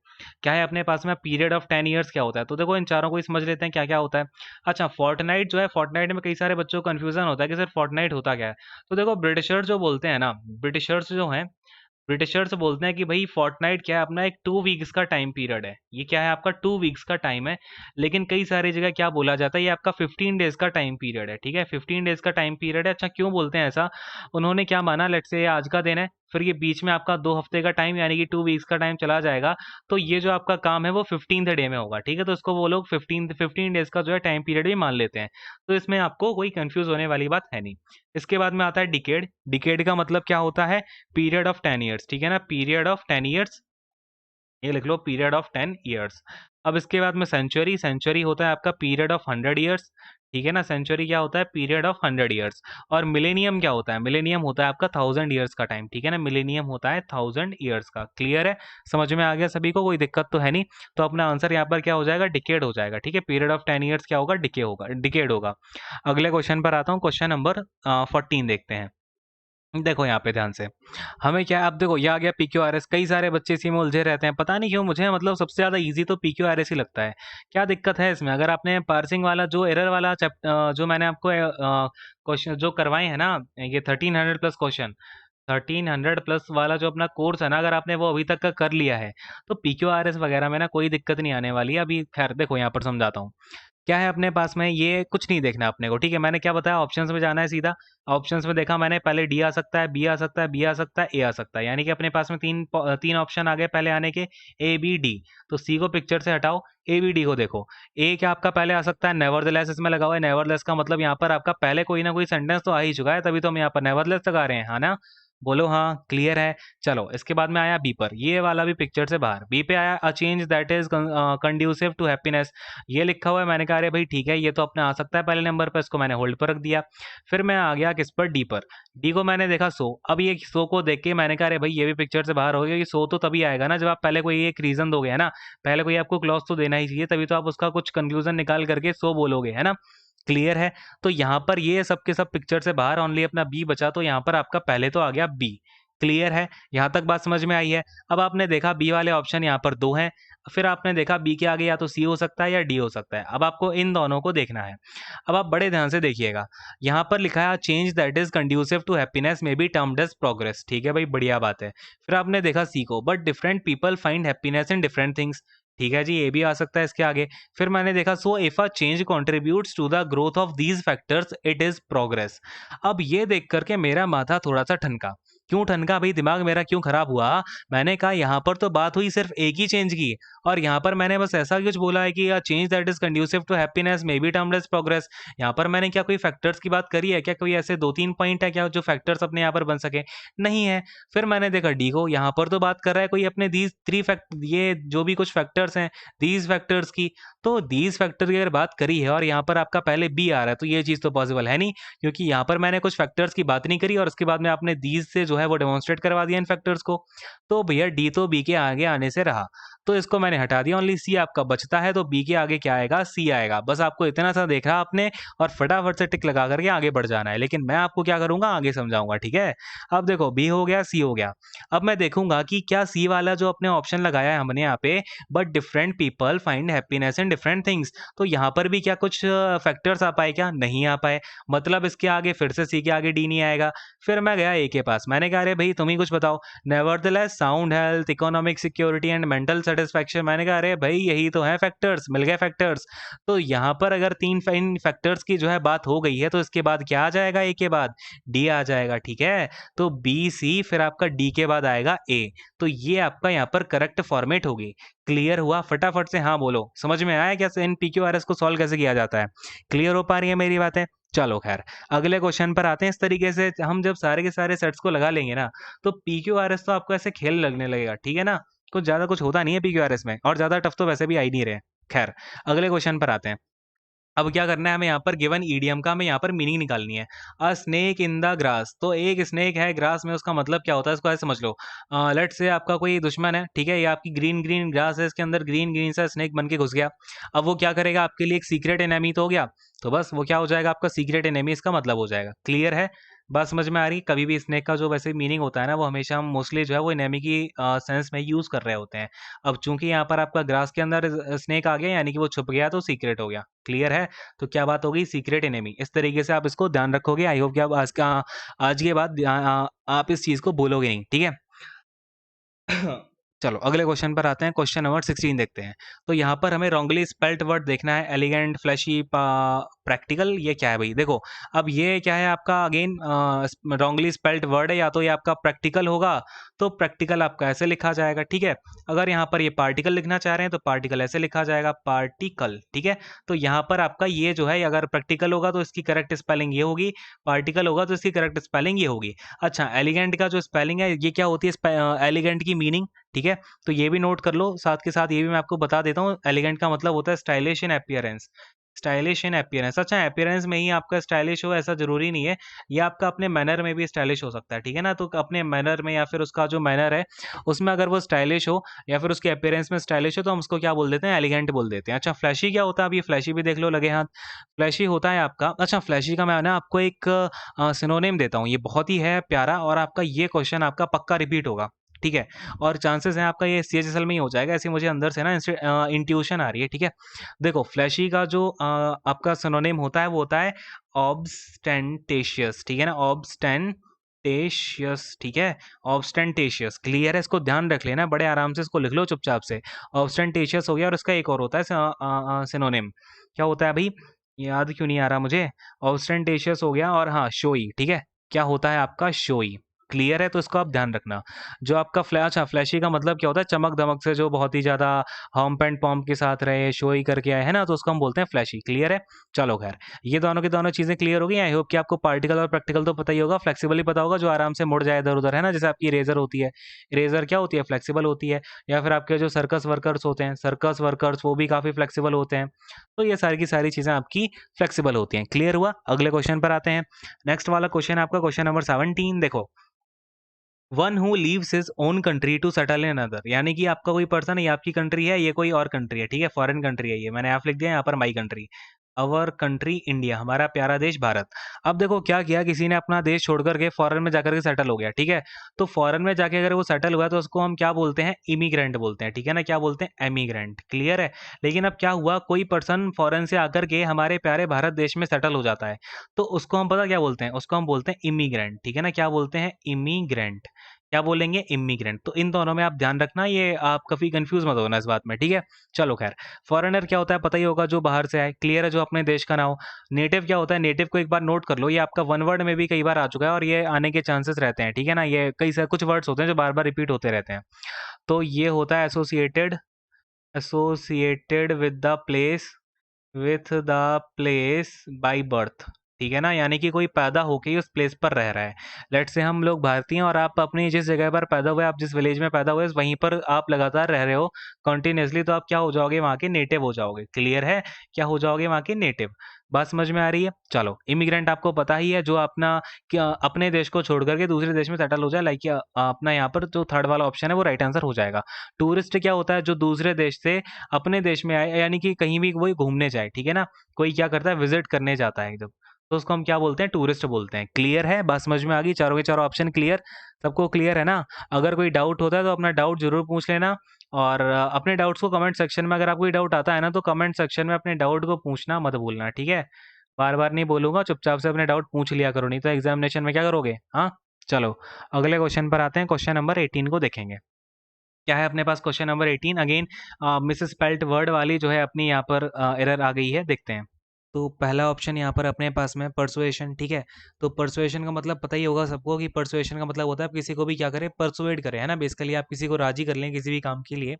क्या है अपने पास में, पीरियड ऑफ 10 ईयर्स क्या होता है? तो देखो इन चारों को ही समझ लेते हैं क्या क्या होता है। अच्छा, फोर्टनाइट जो है, फोर्टनाइट में कई सारे बच्चों को कंफ्यूजन होता है कि सर फोर्टनाइट होता क्या है। तो देखो ब्रिटिशर्स जो बोलते हैं ना, ब्रिटिशर्स जो हैं, ब्रिटिशर्स बोलते हैं कि भाई फोर्टनाइट क्या है, अपना एक 2 वीक्स का टाइम पीरियड है। ये क्या है, आपका 2 वीक्स का टाइम है। लेकिन कई सारी जगह क्या बोला जाता है, ये आपका 15 डेज का टाइम पीरियड है, ठीक है? 15 डेज का टाइम पीरियड है। अच्छा, क्यों बोलते हैं ऐसा? उन्होंने क्या माना, लेट्स से आज का दिन है, फिर ये बीच में आपका 2 हफ्ते का टाइम यानी कि 2 वीक्स का टाइम चला जाएगा, तो ये जो आपका काम है वो 15th डे में होगा, ठीक है? तो इसको वो लोग 15 डेज का जो है टाइम पीरियड भी मान लेते हैं। तो इसमें आपको कोई कंफ्यूज होने वाली बात है नहीं। इसके बाद में आता है डिकेड। डिकेड का मतलब क्या होता है, पीरियड ऑफ 10 ईयर्स, ठीक है ना? पीरियड ऑफ 10 ईयर्स, ये लिख लो, पीरियड ऑफ 10 ईयर्स। अब इसके बाद में सेंचुरी। सेंचुरी होता है आपका पीरियड ऑफ 100 ईयर्स, ठीक है ना? सेंचुरी क्या होता है, पीरियड ऑफ 100 ईयर्स। और मिलेनियम क्या होता है, मिलेनियम होता है आपका 1000 ईयर्स का टाइम, ठीक है ना? मिलेनियम होता है 1000 ईयर्स का। क्लियर है? समझ में आ गया सभी को, कोई दिक्कत तो है नहीं? तो अपना आंसर यहाँ पर क्या हो जाएगा, डिकेड हो जाएगा, ठीक है? पीरियड ऑफ 10 ईयर्स क्या होगा, डिके होगा, डिकेड होगा। अगले क्वेश्चन पर आता हूँ, क्वेश्चन नंबर 14 देखते हैं। देखो यहाँ पे ध्यान से, हमें क्या, अब देखो ये आ गया PQRS। कई सारे बच्चे इसी में उलझे रहते हैं, पता नहीं क्यों, मुझे मतलब सबसे ज़्यादा इजी तो PQRS ही लगता है। क्या दिक्कत है इसमें? अगर आपने पार्सिंग वाला जो एरर वाला जो मैंने आपको क्वेश्चन जो करवाए हैं ना, ये 1300 प्लस क्वेश्चन, 1300 प्लस वाला जो अपना कोर्स है ना, अगर आपने वो अभी तक का कर लिया है तो PQRS वगैरह में ना कोई दिक्कत नहीं आने वाली है। अभी खैर देखो यहाँ पर समझाता हूँ। क्या है अपने पास में, ये कुछ नहीं देखना अपने को, ठीक है? मैंने क्या बताया, ऑप्शंस में जाना है सीधा। ऑप्शंस में देखा मैंने, पहले डी आ सकता है, बी आ सकता है, बी आ सकता है, ए आ सकता है, यानी कि अपने पास में तीन ऑप्शन आ गए पहले आने के, ए बी डी। तो सी को पिक्चर से हटाओ, ए बी डी को देखो। ए क्या आपका पहले आ सकता है, नेवरदलेस इसमें लगा हुआ है। नेवरदलेस का मतलब यहाँ पर आपका पहले कोई ना कोई सेंटेंस तो आ ही चुका है, तभी तो हम यहाँ पर नेवरदलेस लगा रहे हैं, हाँ ना? बोलो हाँ, क्लियर है? चलो इसके बाद में आया बी पर, ये वाला भी पिक्चर से बाहर। बी पे आया, a change that is conducive to happiness, ये लिखा हुआ है। मैंने कहा अरे भाई ठीक है, ये तो अपने आ सकता है पहले नंबर पर, इसको मैंने होल्ड पर रख दिया। फिर मैं आ गया किस पर, डी पर। डी को मैंने देखा सो। अब ये सो को देख के मैंने कहा अरे भाई ये भी पिक्चर से बाहर हो गया, कि सो तो तभी आएगा ना जब आप पहले कोई एक रीजन दोगे, है ना? पहले कोई आपको क्लॉज तो देना ही चाहिए, तभी तो आप उसका कुछ कंक्लूजन निकाल करके सो बोलोगे, है ना? क्लियर है? तो यहाँ पर ये सब के सब पिक्चर से बाहर, ओनली अपना बी बचा, तो यहाँ पर आपका पहले तो आ गया बी। क्लियर है? यहाँ तक बात समझ में आई है? अब आपने देखा बी वाले ऑप्शन यहाँ पर दो हैं। फिर आपने देखा बी के आगे या तो सी हो सकता है या डी हो सकता है। अब आपको इन दोनों को देखना है। अब आप बड़े ध्यान से देखिएगा, यहाँ पर लिखा है change that is conducive to happiness may be termed as progress. ठीक है भाई, बढ़िया बात है। फिर आपने देखा सी को, but different people find happiness in different things. ठीक है जी, ये भी आ सकता है इसके आगे। फिर मैंने देखा so if a change contributes to the growth of these factors it is progress. अब ये देख करके मेरा माथा थोड़ा सा ठनका। क्यों ठनका भाई, दिमाग मेरा क्यों खराब हुआ? मैंने कहा यहाँ पर तो बात हुई सिर्फ एक ही चेंज की, और यहाँ पर मैंने बस ऐसा कुछ बोला है कि change that is conducive to happiness may be termed as progress. यहाँ पर मैंने क्या कोई फैक्टर्स की बात करी है क्या? कोई ऐसे 2-3 पॉइंट है क्या जो फैक्टर्स अपने यहाँ पर बन सके? नहीं है। फिर मैंने देखा डी को, यहाँ पर तो बात कर रहा है कोई अपने दीज थ्री फैक्ट, ये जो भी कुछ फैक्टर्स हैं दीज फैक्टर्स की। तो दीज फैक्टर की अगर बात करी है और यहाँ पर आपका पहले बी आ रहा है, तो ये चीज़ तो पॉसिबल है नहीं, क्योंकि यहाँ पर मैंने कुछ फैक्टर्स की बात नहीं करी और उसके बाद में आपने दीज से जो है वो डेमोन्स्ट्रेट करवा दिया इन फैक्टर्स को। तो भैया डी तो बी के आगे आने से रहा, तो इसको मैंने हटा दिया। ओनली सी आपका बचता है, तो बी के आगे क्या आएगा? सी आएगा। बस आपको इतना सा देखा आपने और फटाफट से टिक लगा करके आगे बढ़ जाना है, लेकिन मैं आपको क्या करूंगा आगे समझाऊंगा, ठीक है? अब देखो बी हो गया, सी हो गया। अब मैं देखूंगा कि क्या सी वाला जो अपने ऑप्शन लगाया है हमने यहाँ पे, but different people find happiness in different things, तो यहाँ पर भी क्या कुछ फैक्टर्स आ पाए? क्या नहीं आ पाए। मतलब इसके आगे फिर से सी के आगे डी नहीं आएगा। फिर मैं गया ए के पास, मैंने कहा अरे भाई तुम ही कुछ बताओ। Nevertheless sound health, economic security and mental satisfaction. मैंने कहा अरे भाई यही तो है फैक्टर्स, मिल गए फैक्टर्स। तो यहाँ पर अगर तीन फैक्टर्स की जो है बात हो गई है, तो इसके बाद क्या आ जाएगा? ए के बाद डी आ जाएगा, ठीक है? तो बी सी फिर आपका डी के बाद आएगा ए। तो ये आपका यहाँ पर करेक्ट फॉर्मेट होगी। क्लियर हुआ? फटाफट से हाँ बोलो, समझ में आया कैसे इन PQRS को सॉल्व कैसे किया जाता है? क्लियर हो पा रही है मेरी बातें? चलो खैर, अगले क्वेश्चन पर आते हैं। इस तरीके से हम जब सारे के सारे सेट्स को लगा लेंगे ना, तो PQRS तो आपको ऐसे खेल लगने लगेगा, ठीक है ना? कुछ ज़्यादा कुछ होता नहीं है PQRS में, और ज़्यादा टफ तो वैसे भी आ ही नहीं रहे। खैर, अगले क्वेश्चन पर आते हैं। अब क्या करना है हमें, यहाँ पर गिवन ईडियम का हमें यहाँ पर मीनिंग निकालनी है। अ स्नेक इन द ग्रास, तो एक स्नेक है ग्रास में, उसका मतलब क्या होता है इसको ऐसे समझ लो। लेट्स से आपका कोई दुश्मन है, ठीक है? ये आपकी ग्रीन ग्रीन ग्रास है, इसके अंदर ग्रीन ग्रीन सा स्नेक बन के घुस गया। अब वो क्या करेगा? आपके लिए एक सीक्रेट एनिमी तो हो गया, तो बस वो क्या हो जाएगा? आपका सीक्रेट एनिमी इसका मतलब हो जाएगा। क्लियर है? बात समझ में आ रही? कभी भी स्नेक का जो वैसे मीनिंग होता है ना, वो हमेशा हम मोस्टली जो है वो एनिमी की सेंस में यूज कर रहे होते हैं। अब चूंकि यहाँ पर आपका ग्रास के अंदर स्नेक आ गया, यानी कि वो छुप गया, तो सीक्रेट हो गया। क्लियर है? तो क्या बात होगी? Secret enemy. इस तरीके से आप इसको ध्यान रखोगे। आई होप कि आप आज के बाद आप इस चीज को भूलोगे नहीं, ठीक है? चलो अगले क्वेश्चन पर आते हैं। क्वेश्चन नंबर 16 देखते हैं। तो यहाँ पर हमें रॉन्गली स्पेल्ट वर्ड देखना है, एलिगेंट, फ्लैशी, प्रैक्टिकल। ये क्या है भाई? देखो, अब ये क्या है आपका? अगेन रॉन्गली स्पेल्ट वर्ड है, या तो ये आपका प्रैक्टिकल होगा, तो प्रैक्टिकल आपका ऐसे लिखा जाएगा, ठीक है? अगर यहाँ पर ये पार्टिकल लिखना चाह रहे हैं, तो पार्टिकल ऐसे लिखा जाएगा, पार्टिकल, ठीक है? तो यहाँ पर आपका ये जो है, अगर प्रैक्टिकल होगा तो इसकी करेक्ट स्पेलिंग ये होगी, पार्टिकल होगा तो इसकी करेक्ट स्पेलिंग ये होगी। अच्छा, एलिगेंट का जो स्पेलिंग है, ये क्या होती है एलिगेंट की मीनिंग, ठीक है? तो ये भी नोट कर लो। साथ के साथ ये भी मैं आपको बता देता हूँ, एलिगेंट का मतलब होता है स्टाइलिश इन अपीयरेंस। स्टाइलिश इन अपीयरेंस। अच्छा, अपीयरेंस में ही आपका स्टाइलिश हो ऐसा जरूरी नहीं है, ये आपका अपने मैनर में भी स्टाइलिश हो सकता है, ठीक है ना? तो अपने मैनर में या फिर उसका जो मैनर है उसमें अगर वो स्टाइलिश हो या फिर उसके अपीयरेंस में स्टाइलिश हो, तो हम उसको क्या बोल देते हैं? एलिगेंट बोल देते हैं। अच्छा, फ्लैशी क्या होता है? अब ये फ्लैशी भी देख लो लगे हाथ। फ्लैशी होता है आपका, अच्छा फ्लैशी का मैं ना आपको एक सिनोनिम देता हूँ, ये बहुत ही है प्यारा, और आपका ये क्वेश्चन आपका पक्का रिपीट होगा, ठीक है? और चांसेस हैं आपका ये CHSL में ही हो जाएगा, ऐसी मुझे अंदर से ना इंट्यूशन आ रही है, ठीक है? देखो, फ्लैशी का जो आपका सिनोनिम होता है वो होता है ऑब्स्टेंटेशियस, ठीक है ना? ऑब्स्टेंटेशियस, ठीक है? ऑब्स्टेंटेशियस। क्लियर है? इसको ध्यान रख लेना, बड़े आराम से इसको लिख लो चुपचाप से। ऑब्स्टेंटेशियस हो गया, और इसका एक और होता है सिनोनिम। क्या होता है भाई? याद क्यों नहीं आ रहा मुझे? ऑब्स्टेंटेशियस हो गया, और हाँ शोई, ठीक है? क्या होता है आपका? शोई। क्लियर है? तो इसको आप ध्यान रखना। जो आपका फ्लैशी का मतलब क्या होता है? चमक दमक से जो बहुत ही ज्यादा हम्प एंड पम्प के साथ रहे, शोई करके आए, है ना? तो उसको हम बोलते हैं फ्लैशी। क्लियर है? चलो खैर, ये दोनों की दोनों चीजें क्लियर हो गई। आई होप कि आपको पार्टिकल और प्रैक्टिकल तो पता ही होगा, फ्लेक्सिबल ही पता होगा, जो आराम से मुड़ जाए इधर उधर, है ना? जैसे आपकी इरेजर होती है, इरेजर क्या होती है? फ्लेक्सिबल होती है। या फिर आपके जो सर्कस वर्कर्स होते हैं, सर्कस वर्कर्स, वो भी काफी फ्लेक्सिबल होते हैं। तो ये सारी की सारी चीजें आपकी फ्लेक्सिबल होती हैं। क्लियर हुआ? अगले क्वेश्चन पर आते हैं। नेक्स्ट वाला क्वेश्चन आपका क्वेश्चन नंबर 17। देखो, one who leaves his own country to settle in other, यानी कि आपका कोई पर्सन है, ये आपकी कंट्री है, ये कोई और कंट्री है, ठीक है? फॉरेन कंट्री है, ये मैंने आप लिख दिया यहाँ पर my country. Our country India, हमारा प्यारा देश भारत। अब देखो क्या किया, किसी ने अपना देश छोड़ करके फॉरेन में जाकर के सेटल हो गया, ठीक है। तो फॉरेन में जाके अगर वो सेटल हुआ तो उसको हम क्या बोलते हैं, इमिग्रेंट बोलते हैं, ठीक है ना। क्या बोलते हैं, एमिग्रेंट, क्लियर है। लेकिन अब क्या हुआ, कोई पर्सन फॉरेन से आकर के हमारे प्यारे भारत देश में सेटल हो जाता है, तो उसको हम पता क्या बोलते हैं, उसको हम बोलते हैं इमिग्रेंट, ठीक है ना। क्या बोलते हैं, इमिग्रेंट। क्या बोलेंगे, इमिग्रेंट। तो इन दोनों में आप ध्यान रखना, ये आप कभी कंफ्यूज मत होना इस बात में, ठीक है। चलो खैर, फॉरेनर क्या होता है पता ही होगा, जो बाहर से आए, क्लियर है, जो अपने देश का ना हो। नेटिव क्या होता है, नेटिव को एक बार नोट कर लो, ये आपका वन वर्ड में भी कई बार आ चुका है और ये आने के चांसेस रहते हैं, ठीक है ना। ये कई सारे कुछ वर्ड्स होते हैं जो बार बार रिपीट होते रहते हैं। तो ये होता है associated, associated with the place by birth, ठीक है ना। यानी कि कोई पैदा होके ही उस प्लेस पर रह रहा है। लेट से हम लोग भारतीय हैं और आप अपनी जिस जगह पर पैदा हुए, आप जिस विलेज में पैदा हुए, वहीं पर आप लगातार रह रहे हो कंटिन्यूसली, तो आप क्या हो जाओगे, वहाँ के नेटिव हो जाओगे, क्लियर है। क्या हो जाओगे, वहाँ के नेटिव। बात समझ में आ रही है। चलो, इमिग्रेंट आपको पता ही है, जो अपना क्या अपने देश को छोड़ करके दूसरे देश में सेटल हो जाए, लाइक अपना यहाँ पर जो थर्ड वाला ऑप्शन है वो राइट आंसर हो जाएगा। टूरिस्ट क्या होता है, जो दूसरे देश से अपने देश में आए, यानी कि कहीं भी वही घूमने जाए, ठीक है ना। कोई क्या करता है, विजिट करने जाता है एकदम, तो उसको हम क्या बोलते हैं, टूरिस्ट बोलते हैं, क्लियर है। बात समझ में आ गई, चारों के चारों ऑप्शन क्लियर, सबको क्लियर है ना। अगर कोई डाउट होता है तो अपना डाउट जरूर पूछ लेना, और अपने डाउट्स को कमेंट सेक्शन में, अगर आपको कोई डाउट आता है ना, तो कमेंट सेक्शन में अपने डाउट को पूछना मत भूलना, ठीक है। बार बार नहीं बोलूंगा, चुपचाप से अपने डाउट पूछ लिया करो, नहीं तो एग्जामिनेशन में क्या करोगे, हाँ। चलो, अगले क्वेश्चन पर आते हैं, क्वेश्चन नंबर 18 को देखेंगे। क्या है अपने पास, question number 18 again misspelt word वाली जो है अपनी यहाँ पर एरर आ गई है, देखते हैं। तो पहला ऑप्शन यहाँ पर अपने पास में परसुएशन, ठीक है। तो परसुएशन का मतलब पता ही होगा सबको कि परसुएशन का मतलब होता है आप किसी को भी क्या करें, परसुएड करें, है ना। बेसिकली आप किसी को राजी कर लें किसी भी काम के लिए,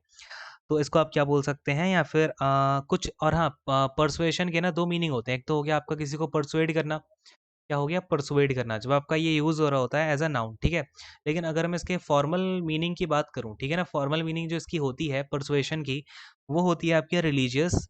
तो इसको आप क्या बोल सकते हैं, या फिर कुछ और। हाँ, परसुएशन के ना दो मीनिंग होते हैं। एक तो हो गया आपका किसी को परसुएड करना, क्या हो गया, परसुएड करना, जब आपका ये यूज़ हो रहा होता है एज अ नाउन, ठीक है। लेकिन अगर मैं इसके फॉर्मल मीनिंग की बात करूँ, ठीक है ना, फॉर्मल मीनिंग जो इसकी होती है परसुएशन की, वो होती है आपकी रिलीजियस,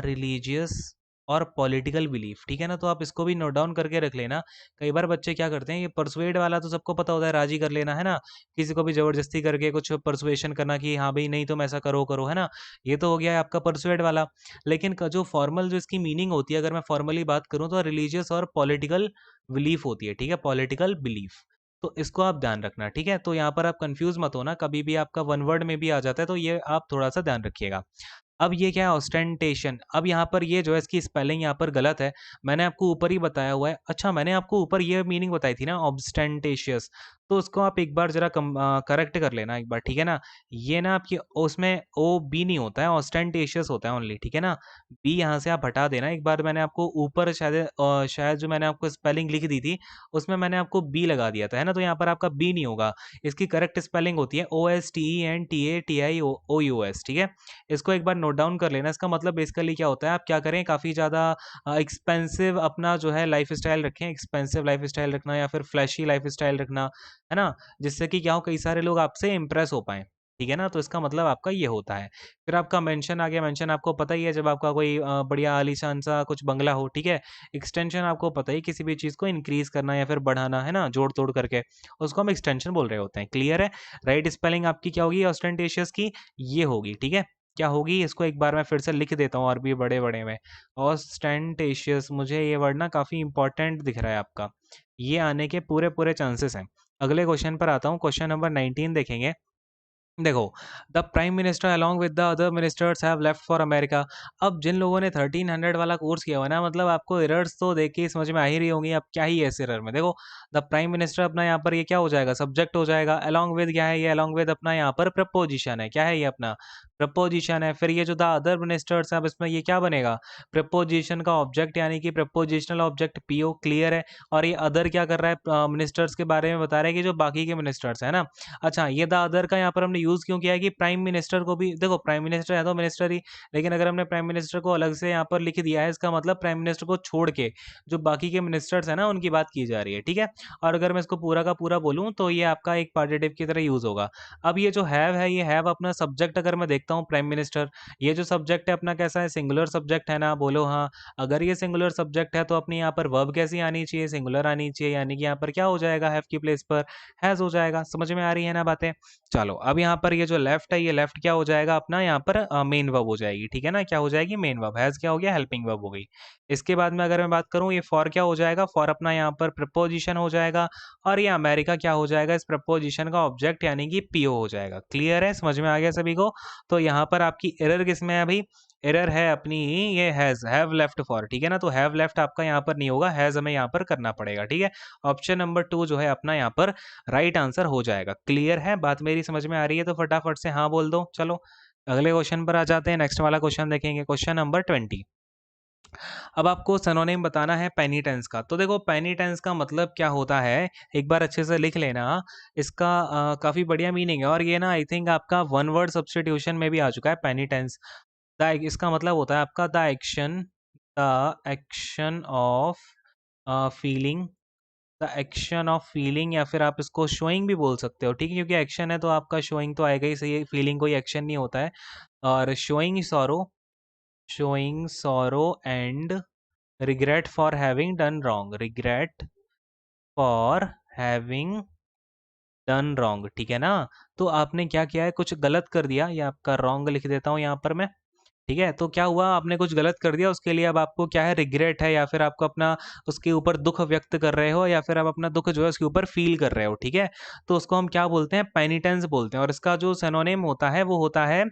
रिलीजियस और पॉलिटिकल बिलीफ, ठीक है ना। तो आप इसको भी नोट डाउन करके रख लेना। कई बार बच्चे क्या करते हैं, ये परसुएड वाला तो सबको पता होता है, राजी कर लेना, है ना। किसी को भी जबरदस्ती करके कुछ परसुएशन करना कि हाँ भाई नहीं तुम ऐसा करो करो, है ना। ये तो हो गया है आपका परसुएड वाला। लेकिन जो फॉर्मल जो इसकी मीनिंग होती है, अगर मैं फॉर्मली बात करूँ, तो रिलीजियस और पॉलिटिकल बिलीफ होती है, ठीक है, पॉलिटिकल बिलीफ। तो इसको आप ध्यान रखना, ठीक है। तो यहाँ पर आप कंफ्यूज मत होना, कभी भी आपका वन वर्ड में भी आ जाता है, तो ये आप थोड़ा सा ध्यान रखिएगा। अब ये क्या है, ऑस्टेंटेशन। अब यहाँ पर ये जो है इसकी स्पेलिंग यहाँ पर गलत है, मैंने आपको ऊपर ही बताया हुआ है। अच्छा, मैंने आपको ऊपर ये मीनिंग बताई थी ना, ऑब्स्टेंटेशियस, तो उसको आप एक बार जरा करेक्ट कर लेना एक बार, ठीक है ना। ये ना आपकी उसमें ओ बी नहीं होता है, ऑस्टेंटेशियस होता है ओनली, ठीक है ना। बी यहाँ से आप हटा देना एक बार, मैंने आपको ऊपर शायद शायद जो मैंने आपको स्पेलिंग लिख दी थी उसमें मैंने आपको बी लगा दिया था, है ना। तो यहाँ पर आपका बी नहीं होगा, इसकी करेक्ट स्पेलिंग होती है OSTENTATIOUS, ठीक है। इसको एक बार नोट डाउन कर लेना। इसका मतलब बेसिकली क्या होता है, आप क्या करें, काफ़ी ज़्यादा एक्सपेंसिव अपना जो है लाइफ स्टाइल रखें, एक्सपेंसिव लाइफ स्टाइल रखना या फिर फ्लैशी लाइफ स्टाइल रखना, है ना। जिससे कि क्या हो, कई सारे लोग आपसे इंप्रेस हो पाएँ, ठीक है ना। तो इसका मतलब आपका ये होता है। फिर आपका मेंशन आ गया, मेंशन आपको पता ही है, जब आपका कोई बढ़िया आलीशान सा कुछ बंगला हो, ठीक है। एक्सटेंशन आपको पता ही, किसी भी चीज़ को इंक्रीज करना या फिर बढ़ाना, है ना, जोड़ तोड़ करके, उसको हम एक्सटेंशन बोल रहे होते हैं, क्लियर है। राइट स्पेलिंग आपकी क्या होगी ऑस्टेंटेशियस की, ये होगी, ठीक है। क्या होगी, इसको एक बार मैं फिर से लिख देता हूँ और भी बड़े बड़े में, ऑस्टेंटेशियस। मुझे ये वर्ड ना काफ़ी इंपॉर्टेंट दिख रहा है आपका, ये आने के पूरे पूरे चांसेस हैं। अगले क्वेश्चन पर आता हूँ, क्वेश्चन नंबर 19 देखेंगे। देखो, the prime minister along with the other ministers have left for America. अब जिन लोगों ने 1300 वाला कोर्स किया हुआ है ना, मतलब आपको एरर्स तो देख के ही समझ में आ ही रही होंगी, अब क्या ही है इस एरर में। देखो, द प्राइम मिनिस्टर अपना यहाँ पर ये क्या हो जाएगा, सब्जेक्ट हो जाएगा। अलॉन्ग विद क्या है, ये अलॉन्ग विद अपना यहाँ पर प्रपोजिशन है, क्या है ये अपना प्रपोजिशन है। फिर ये जो द अदर मिनिस्टर्स है, अब इसमें ये क्या बनेगा, प्रपोजिशन का ऑब्जेक्ट, यानी कि प्रपोजिशनल ऑब्जेक्ट पीओ, क्लियर है। और ये अदर क्या कर रहा है, मिनिस्टर्स के बारे में बता रहा है कि जो बाकी के मिनिस्टर्स है ना। अच्छा, ये द अदर का यहाँ पर हमने यूज़ क्यों किया है कि प्राइम मिनिस्टर को भी, देखो प्राइम मिनिस्टर है तो मिनिस्टर ही, लेकिन अगर हमने प्राइम मिनिस्टर को अलग से यहाँ पर लिख दिया है, इसका मतलब प्राइम मिनिस्टर को छोड़ के जो बाकी के मिनिस्टर्स हैं ना उनकी बात की जा रही है, ठीक है। और अगर मैं इसको पूरा का पूरा बोलूँ तो ये आपका एक पार्टिटिव की तरह यूज़ होगा। अब ये जो हैव है, ये हैव अपना सब्जेक्ट अगर मैं देखता लिखता हूँ प्राइम मिनिस्टर। ये जो सब्जेक्ट है अपना कैसा है, सिंगुलर सब्जेक्ट है ना, बोलो हाँ। अगर ये सिंगुलर सब्जेक्ट है तो अपनी यहाँ पर वर्ब कैसी आनी चाहिए, सिंगुलर आनी चाहिए, यानी कि यहाँ पर क्या हो जाएगा, हैव की प्लेस पर हैज़ हो जाएगा। समझ में आ रही है ना बातें। चलो अब यहाँ पर ये जो लेफ्ट है, ये लेफ्ट क्या हो जाएगा अपना, यहाँ पर मेन वर्ब हो जाएगी, ठीक है ना, क्या हो जाएगी, मेन वर्ब। हैज़ क्या हो गया, हेल्पिंग वर्ब हो गई। इसके बाद में अगर मैं बात करूँ, ये फॉर क्या हो जाएगा, फॉर अपना यहाँ पर प्रपोजिशन हो जाएगा, और ये अमेरिका क्या हो जाएगा, इस प्रपोजिशन का ऑब्जेक्ट यानी कि पीओ हो जाएगा। क्लियर है, समझ में आ गया सभी को। तो यहाँ पर आपकी एरर किसमें है भाई, एरर है अपनी ये हैज, हैव लेफ्ट फॉर, ठीक है ना। तो हैव लेफ्ट आपका यहाँ पर नहीं होगा, हैज हमें यहाँ पर करना पड़ेगा, ठीक है। ऑप्शन नंबर 2 जो है अपना यहाँ पर राइट आंसर हो जाएगा। क्लियर है बात, मेरी समझ में आ रही है तो फटाफट से हाँ बोल दो। चलो अगले क्वेश्चन पर आ जाते हैं, नेक्स्ट वाला क्वेश्चन देखेंगे, क्वेश्चन नंबर 20। अब आपको सिनोनिम बताना है पेनिटेंस का। तो देखो पेनिटेंस का मतलब क्या होता है, एक बार अच्छे से लिख लेना। इसका काफ़ी बढ़िया मीनिंग है, और ये ना आई थिंक आपका वन वर्ड सब्स्टिट्यूशन में भी आ चुका है पेनिटेंस। द इसका मतलब होता है आपका the action of feeling, the action of feeling, या फिर आप इसको शोइंग भी बोल सकते हो, ठीक है, क्योंकि एक्शन है तो आपका शोइंग तो आएगा ही, सही, फीलिंग कोई एक्शन नहीं होता है। और showing sorrow and regret for having done wrong, regret for having done wrong, ठीक है ना। तो आपने क्या किया है, कुछ गलत कर दिया, या आपका रॉन्ग लिख देता हूँ यहाँ पर मैं, ठीक है। तो क्या हुआ, आपने कुछ गलत कर दिया, उसके लिए अब आपको क्या है, रिग्रेट है, या फिर आपको अपना उसके ऊपर दुख व्यक्त कर रहे हो, या फिर आप अपना दुख जो है उसके ऊपर फील कर रहे हो, ठीक है। तो उसको हम क्या बोलते हैं, पेनिटेंस बोलते हैं, और इसका जो सिनोनिम होता है वो होता है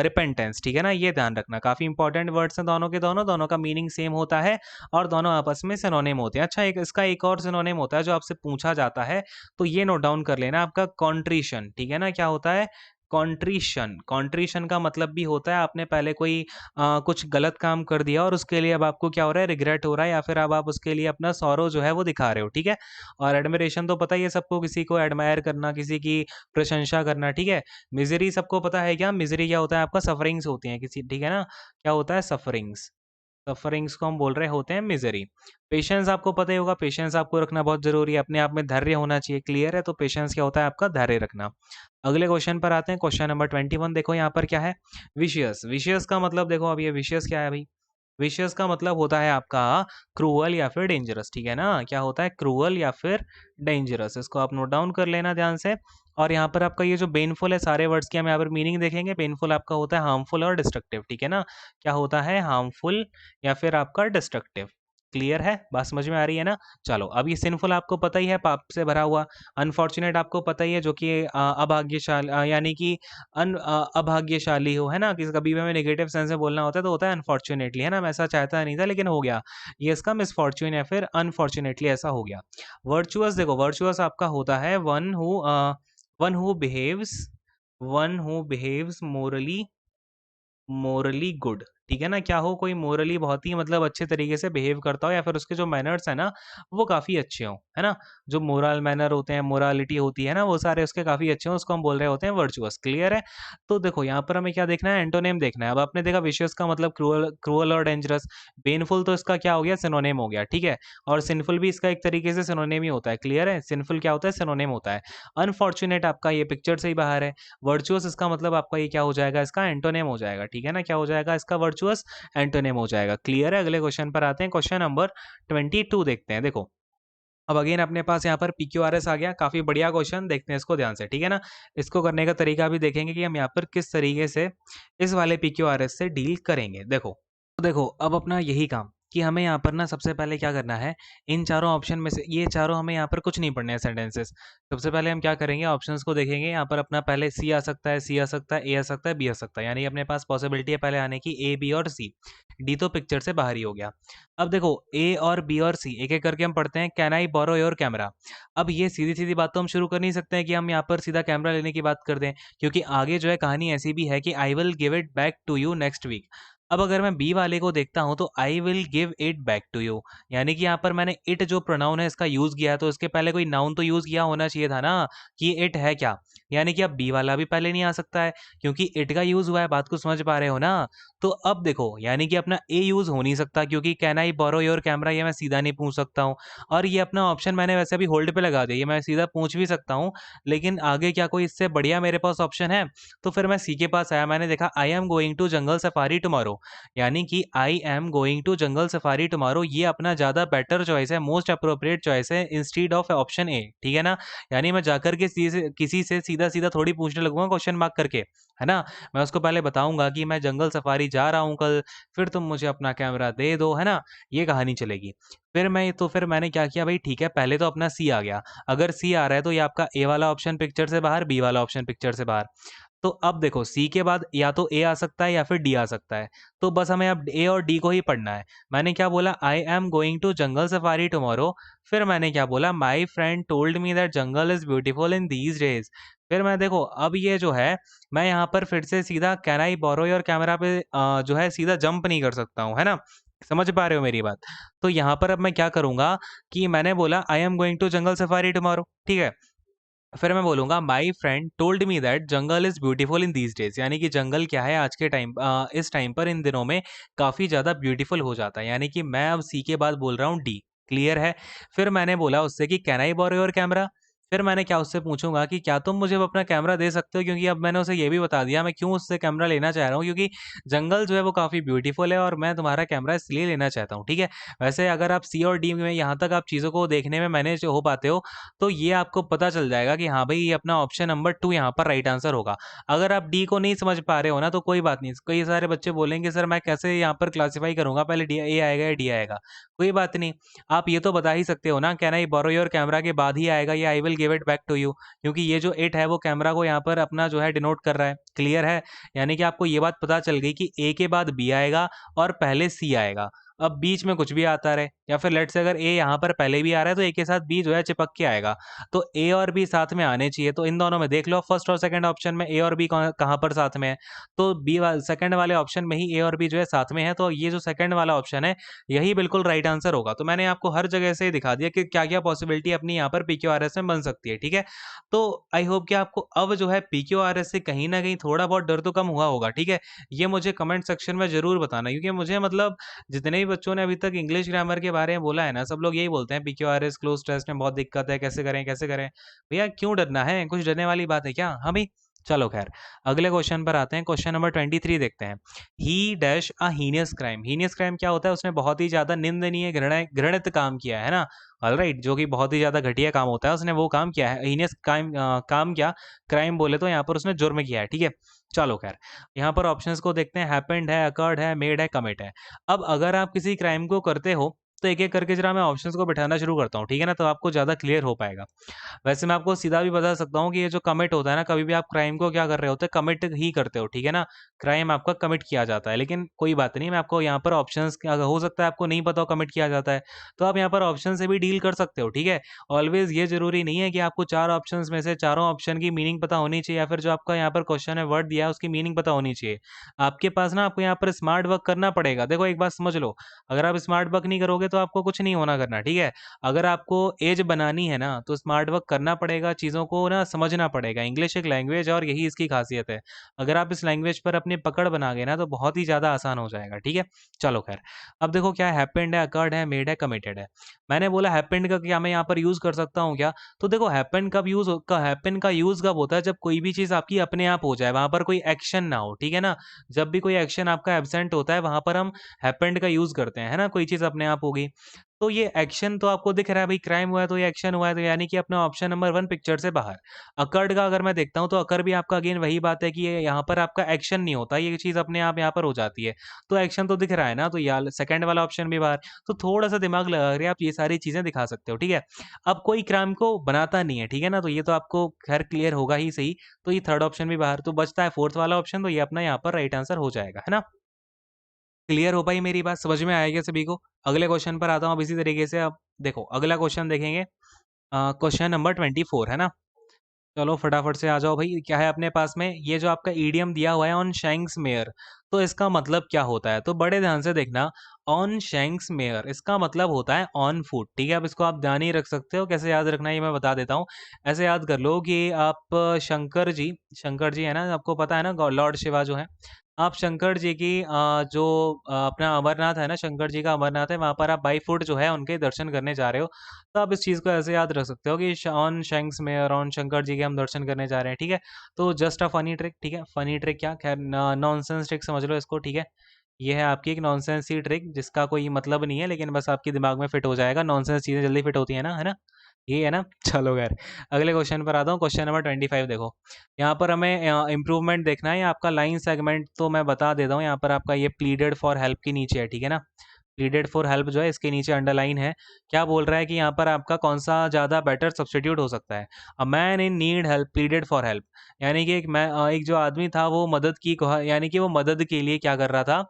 रिपेंटेंस, ठीक है ना। ये ध्यान रखना, काफ़ी इंपॉर्टेंट वर्ड्स हैं दोनों के दोनों, दोनों का मीनिंग सेम होता है और दोनों आपस में सिनोनिम होते हैं। अच्छा, एक इसका एक और सिनोनिम होता है जो आपसे पूछा जाता है, तो ये नोट डाउन कर लेना, आपका कॉन्ट्रीशन, ठीक है ना। क्या होता है, कॉन्ट्रीशन। कॉन्ट्रीशन का मतलब भी होता है आपने पहले कोई कुछ गलत काम कर दिया और उसके लिए अब आपको क्या हो रहा है, रिग्रेट हो रहा है, या फिर अब आप उसके लिए अपना सॉरो जो है वो दिखा रहे हो, ठीक है। और एडमिरेशन तो पता ही है सबको, किसी को एडमायर करना, किसी की प्रशंसा करना, ठीक है। मिजरी सबको पता है, क्या मिजरी क्या होता है, आपका सफरिंग्स होती हैं किसी, ठीक है ना, क्या होता है, सफरिंग्स। सफरिंग्स को हम बोल रहे होते हैं मिजरी। पेशेंस आपको पता ही होगा, पेशेंस आपको रखना बहुत जरूरी है, अपने आप में धैर्य होना चाहिए। क्लियर है, तो पेशेंस क्या होता है, आपका धैर्य रखना। अगले क्वेश्चन पर आते हैं, क्वेश्चन नंबर 21। देखो यहाँ पर क्या है, विशियस। विशियस का मतलब देखो, अब ये विशियस क्या है भाई, विशियस का मतलब होता है आपका क्रूअल या फिर डेंजरस, ठीक है ना। क्या होता है, क्रूअल या फिर डेंजरस, इसको आप नोट डाउन कर लेना ध्यान से। और यहाँ पर आपका ये जो पेनफुल है, सारे वर्ड्स की हम यहाँ पर मीनिंग देखेंगे। पेनफुल आपका होता है हार्मफुल और डिस्ट्रक्टिव, ठीक है ना। क्या होता है, हार्मफुल या फिर आपका डिस्ट्रक्टिव। क्लियर है, बात समझ में आ रही है ना। चलो अब ये सिंफुल आपको पता ही है, पाप से भरा हुआ। अनफॉर्चुनेट आपको पता ही है, जो कि अभाग्यशाली, यानी कि अभाग्यशाली हो, है ना, किसी कभी भी हमें नेगेटिव सेंस में बोलना होता है तो होता है अनफॉर्चुनेटली, है ना। मैं ऐसा चाहता नहीं था लेकिन हो गया, ये इसका मिसफॉर्च्यून या फिर अनफॉर्चुनेटली ऐसा हो गया। वर्चुअस देखो, वर्चुअस आपका होता है one who behaves morally good, ठीक है ना। क्या हो, कोई मोरली बहुत ही मतलब अच्छे तरीके से बिहेव करता हो, या फिर उसके जो मैनर्स है ना वो काफ़ी अच्छे हों, है ना। जो मोरल मैनर होते हैं, मोरालिटी होती है ना, वो सारे उसके काफ़ी अच्छे हों, उसको हम बोल रहे होते हैं वर्चुअस। क्लियर है। तो देखो यहाँ पर हमें क्या देखना है, एंटोनेम देखना है। अब आपने देखा विशियस का मतलब क्रूअल, क्रूअल और डेंजरस। पेनफुल तो इसका क्या हो गया, सिनोनेम हो गया, ठीक है। और सिंफुल भी इसका एक तरीके से सिनोनेम ही होता है। क्लियर है, सिंफुल क्या होता है, सिनोनेम होता है। अनफॉर्चुनेट आपका ये पिक्चर से ही बाहर है। वर्चुअस इसका मतलब आपका ये क्या हो जाएगा, इसका एंटोनेम हो जाएगा, ठीक है ना। क्या हो जाएगा, इसका वर्चुअस एंटोनेम हो जाएगा। क्लियर है, अगले क्वेश्चन पर आते हैं, क्वेश्चन नंबर 22 देखते हैं। देखो अब अगेन अपने पास यहाँ पर PQRS आ गया, काफी बढ़िया क्वेश्चन, देखते हैं इसको ध्यान से, ठीक है ना। इसको करने का तरीका भी देखेंगे कि हम यहाँ पर किस तरीके से इस वाले PQRS से डील करेंगे। देखो तो देखो अब अपना यही काम कि हमें यहाँ पर ना सबसे पहले क्या करना है, इन चारों ऑप्शन में से ये चारों हमें यहाँ पर कुछ नहीं पढ़ने हैं सेंटेंसेस। सबसे पहले हम क्या करेंगे, ऑप्शंस को देखेंगे। यहाँ पर अपना पहले सी आ सकता है, सी आ सकता है, ए आ सकता है, बी आ सकता है, यानी अपने पास पॉसिबिलिटी है पहले आने की ए, बी और सी। डी तो पिक्चर से बाहर ही हो गया। अब देखो ए और बी और सी एक एक करके हम पढ़ते हैं। Can I borrow your camera. अब ये सीधी सीधी बात तो हम शुरू कर नहीं सकते हैं कि हम यहाँ पर सीधा कैमरा लेने की बात कर दें, क्योंकि आगे जो है कहानी ऐसी भी है कि I will give it back to you next week. अब अगर मैं बी वाले को देखता हूँ तो I will give it back to you, यानी कि यहाँ पर मैंने इट जो प्रोनाउन है इसका यूज़ किया, तो इसके पहले कोई नाउन तो यूज़ किया होना चाहिए था ना कि इट है क्या, यानी कि अब बी वाला भी पहले नहीं आ सकता है क्योंकि इट का यूज़ हुआ है। बात को समझ पा रहे हो ना? तो अब देखो, यानी कि अपना ए यूज़ हो नहीं सकता क्योंकि can I borrow your camera ये मैं सीधा नहीं पूछ सकता हूँ, और ये अपना ऑप्शन मैंने वैसे अभी होल्ड पे लगा दिया, ये मैं सीधा पूछ भी सकता हूँ, लेकिन आगे क्या कोई इससे बढ़िया मेरे पास ऑप्शन है? तो फिर मैं सी के पास आया, मैंने देखा I am going to jungle safari tomorrow, यानी कि I am going to jungle safari tomorrow ये अपना ज़्यादा बेटर चॉइस है, मोस्ट अप्रोप्रिएट चॉइस है इंस्टीड ऑफ ऑप्शन ए, ठीक है ना? यानी मैं जाकर के किसी से सीधा सीधा थोड़ी पूछने लगूंगा क्वेश्चन मार्क करके, है ना? मैं उसको पहले बताऊंगा कि मैं जंगल सफारी जा रहा हूँ कल, फिर तुम मुझे अपना कैमरा दे दो, है ना? ये कहानी चलेगी। फिर मैंने क्या किया भाई, ठीक है, पहले तो अपना सी आ गया। अगर सी आ रहा है तो ये आपका ए वाला ऑप्शन पिक्चर से बाहर, बी वाला ऑप्शन पिक्चर से बाहर। तो अब देखो, सी के बाद या तो ए आ सकता है या फिर डी आ सकता है, तो बस हमें अब ए और डी को ही पढ़ना है। मैंने क्या बोला, I am going to jungle safari tomorrow, फिर मैंने क्या बोला, my friend told me that jungle is beautiful in these days. फिर मैं देखो, अब ये जो है, मैं यहाँ पर फिर से सीधा can I borrow your camera पे जो है सीधा जंप नहीं कर सकता हूँ, है ना? समझ पा रहे हो मेरी बात? तो यहाँ पर अब मैं क्या करूंगा कि मैंने बोला I am going to jungle safari tomorrow, ठीक है, फिर मैं बोलूँगा my friend told me that jungle is beautiful in these days, यानी कि जंगल क्या है आज के टाइम इस टाइम पर इन दिनों में काफ़ी ज़्यादा ब्यूटीफुल हो जाता है, यानी कि मैं अब सी के बाद बोल रहा हूँ डी। क्लियर है? फिर मैंने बोला उससे कि can I borrow your camera, फिर मैंने क्या उससे पूछूंगा कि क्या तुम मुझे अपना कैमरा दे सकते हो, क्योंकि अब मैंने उसे ये भी बता दिया मैं क्यों उससे कैमरा लेना चाह रहा हूँ, क्योंकि जंगल जो है वो काफ़ी ब्यूटीफुल है और मैं तुम्हारा कैमरा इसलिए लेना चाहता हूँ, ठीक है? वैसे अगर आप सी और डी में यहाँ तक आप चीज़ों को देखने में मैनेज हो पाते हो तो ये आपको पता चल जाएगा कि हाँ भाई, ये अपना ऑप्शन नंबर 2 यहाँ पर राइट आंसर होगा। अगर आप डी को नहीं समझ पा रहे हो ना तो कोई बात नहीं, कई सारे बच्चे बोलेंगे सर मैं कैसे यहाँ पर क्लासीफाई करूंगा, पहले डी ए आएगा या डी आएगा? कोई बात नहीं, आप ये तो बता ही सकते हो ना, can I borrow your camera के बाद ही आएगा या I will give it back to you, क्योंकि ये जो इट है वो कैमरा को यहाँ पर अपना जो है डिनोट कर रहा है। क्लियर है? यानी कि आपको ये बात पता चल गई कि ए के बाद बी आएगा और पहले सी आएगा, अब बीच में कुछ भी आता रहे, या फिर लेट से अगर ए यहाँ पर पहले भी आ रहा है तो ए के साथ बी जो है चिपक के आएगा, तो ए और बी साथ में आने चाहिए। तो इन दोनों में देख लो, फर्स्ट और सेकंड ऑप्शन में ए और बी कहाँ पर साथ में है, तो सेकंड वाले ऑप्शन में ही ए और बी जो है साथ में है, तो ये जो सेकंड वाला ऑप्शन है यही बिल्कुल राइट आंसर होगा। तो मैंने आपको हर जगह से दिखा दिया कि क्या क्या पॉसिबिलिटी अपनी यहाँ पर पीक्यूआरएस में बन सकती है, ठीक है? तो आई होप कि आपको अब जो है पीक्यूआरएस से कहीं ना कहीं थोड़ा बहुत डर तो कम हुआ होगा, ठीक है? ये मुझे कमेंट सेक्शन में जरूर बताना, क्योंकि मुझे मतलब जितने भी बच्चों ने अभी तक इंग्लिश ग्रामर के बारे में बोला है ना, सब लोग यही बोलते हैं पीक्यूआरएस क्लोज टेस्ट में बहुत दिक्कत है, कैसे करें कैसे करें। भैया क्यों डरना है, कुछ डरने वाली बात है क्या? हाँ भाई, चलो खैर, अगले क्वेश्चन पर आते हैं। क्वेश्चन नंबर 23 देखते हैं। ही dash a heinous crime, heinous crime क्या होता है? उसने बहुत ही ज्यादा निंदनीय घृणित काम किया है ना, ऑलराइट, जो कि बहुत ही ज्यादा घटिया काम होता है, उसने वो काम किया है। हीनियस क्राइम काम क्या, क्राइम बोले तो यहाँ पर उसने जुर्म किया है, ठीक है? चलो खैर, यहाँ पर ऑप्शंस को देखते हैं। हैपेंड है, अकर्ड है, मेड है, कमिट है। अब अगर आप किसी क्राइम को करते हो तो एक एक करके जरा मैं ऑप्शंस को बिठाना शुरू करता हूँ, ठीक है ना? तो आपको ज़्यादा क्लियर हो पाएगा। वैसे मैं आपको सीधा भी बता सकता हूँ कि ये जो कमिट होता है ना, कभी भी आप क्राइम को क्या कर रहे होते हैं, कमिट ही करते हो, ठीक है ना? क्राइम आपका कमिट किया जाता है, लेकिन कोई बात नहीं, मैं आपको यहाँ पर ऑप्शंस, अगर हो सकता है आपको नहीं पता हो कमिट किया जाता है, तो आप यहाँ पर ऑप्शन से भी डील कर सकते हो, ठीक है? ऑलवेज ये जरूरी नहीं है कि आपको चार ऑप्शंस में से चारों ऑप्शन की मीनिंग पता होनी चाहिए, या फिर जो आपका यहाँ पर क्वेश्चन है वर्ड दिया है उसकी मीनिंग पता होनी चाहिए। आपके पास ना, आपको यहाँ पर स्मार्ट वर्क करना पड़ेगा। देखो एक बात समझ लो, अगर आप स्मार्ट वर्क नहीं करोगे तो आपको कुछ नहीं होना करना, ठीक है? अगर आपको एज बनानी है ना तो स्मार्ट वर्क करना पड़ेगा, चीज़ों को ना समझना पड़ेगा। इंग्लिश एक लैंग्वेज है और यही इसकी खासियत है। अगर आप इस लैंग्वेज पर अपनी पकड़ बना गए ना तो बहुत ही ज़्यादा आसान हो जाएगा, ठीक है? चलो खैर, अब देखो क्या हैपेंड है, अकर्ड है, मेड है, कमिटेड है। मैंने बोला हैपेंड का क्या मैं यहाँ पर यूज़ कर सकता हूँ क्या? तो देखो, हैपन का यूज़ कब होता है, जब कोई भी चीज़ आपकी अपने आप हो जाए, वहाँ पर कोई एक्शन ना हो, ठीक है ना? जब भी कोई एक्शन आपका एब्सेंट होता है वहाँ पर हम हैपेंड का यूज़ करते हैं, है ना? कोई चीज़ अपने आप होगी। तो ये एक्शन तो आपको दिख रहा है भाई, क्राइम हुआ है तो ये एक्शन हुआ है, तो यानी कि अपना ऑप्शन नंबर 1 पिक्चर से बाहर। अकर्ड का अगर मैं देखता हूँ तो अकर भी आपका अगेन वही बात है कि ये यहाँ पर आपका एक्शन नहीं होता, ये चीज़ अपने आप यहाँ पर हो जाती है। तो एक्शन तो दिख रहा है ना, तो यार सेकंड वाला ऑप्शन भी बाहर। तो थोड़ा-सा दिमाग लगा के आप ये सारी चीज़ें दिखा सकते हो, ठीक है? अब कोई क्राइम को बनाता नहीं है, ठीक है ना? तो ये तो आपको खैर क्लियर होगा ही सही। तो ये थर्ड ऑप्शन भी बाहर, तो बचता है फोर्थ वाला ऑप्शन, तो ये अपना यहाँ पर राइट आंसर हो जाएगा, है ना? क्लियर हो पाई मेरी बात, समझ में आएगा सभी को? अगले क्वेश्चन पर आता हूँ अब इसी तरीके से। अब देखो अगला क्वेश्चन देखेंगे, क्वेश्चन नंबर 24 है ना? चलो फटाफट से आ जाओ भाई, क्या है अपने पास में? ये जो आपका ईडियम दिया हुआ है ऑन शैंक्स मेयर, तो इसका मतलब क्या होता है, तो बड़े ध्यान से देखना। ऑन शैंक्स मेयर इसका मतलब होता है ऑन फूट, ठीक है। अब इसको आप ध्यान ही रख सकते हो, कैसे याद रखना है ये मैं बता देता हूँ। ऐसे याद कर लो कि आप शंकर जी है ना, आपको पता है ना लॉर्ड शिवा जो है, आप शंकर जी की जो अपना अमरनाथ है ना, शंकर जी का अमरनाथ है, वहाँ पर आप बाई फुट जो है उनके दर्शन करने जा रहे हो। तो आप इस चीज़ को ऐसे याद रख सकते हो कि ऑन शंक्स में और ऑन शंकर जी के हम दर्शन करने जा रहे हैं, ठीक है। तो जस्ट अ फनी ट्रिक, ठीक है। फनी ट्रिक क्या, खैर नॉनसेंस ट्रिक समझ लो इसको, ठीक है। ये है आपकी एक नॉनसेंस सी ट्रिक जिसका कोई मतलब नहीं है, लेकिन बस आपके दिमाग में फिट हो जाएगा। नॉनसेंस चीज़ें जल्दी फिट होती है ना, है ना। ये है ना चलो खैर, अगले क्वेश्चन पर आता हूँ। क्वेश्चन नंबर 25 देखो। यहाँ पर हमें इम्प्रूवमेंट देखना है। आपका लाइन सेगमेंट तो मैं बता देता हूँ, यहाँ पर आपका ये प्लीडेड फॉर हेल्प के नीचे है, ठीक है ना। प्लीडेड फॉर हेल्प जो है इसके नीचे अंडरलाइन है। क्या बोल रहा है कि यहाँ पर आपका कौन सा ज़्यादा बेटर सब्स्टिट्यूट हो सकता है। A man in need help pleaded for help, यानी कि एक जो आदमी था वो मदद की यानी कि वो मदद के लिए क्या कर रहा था,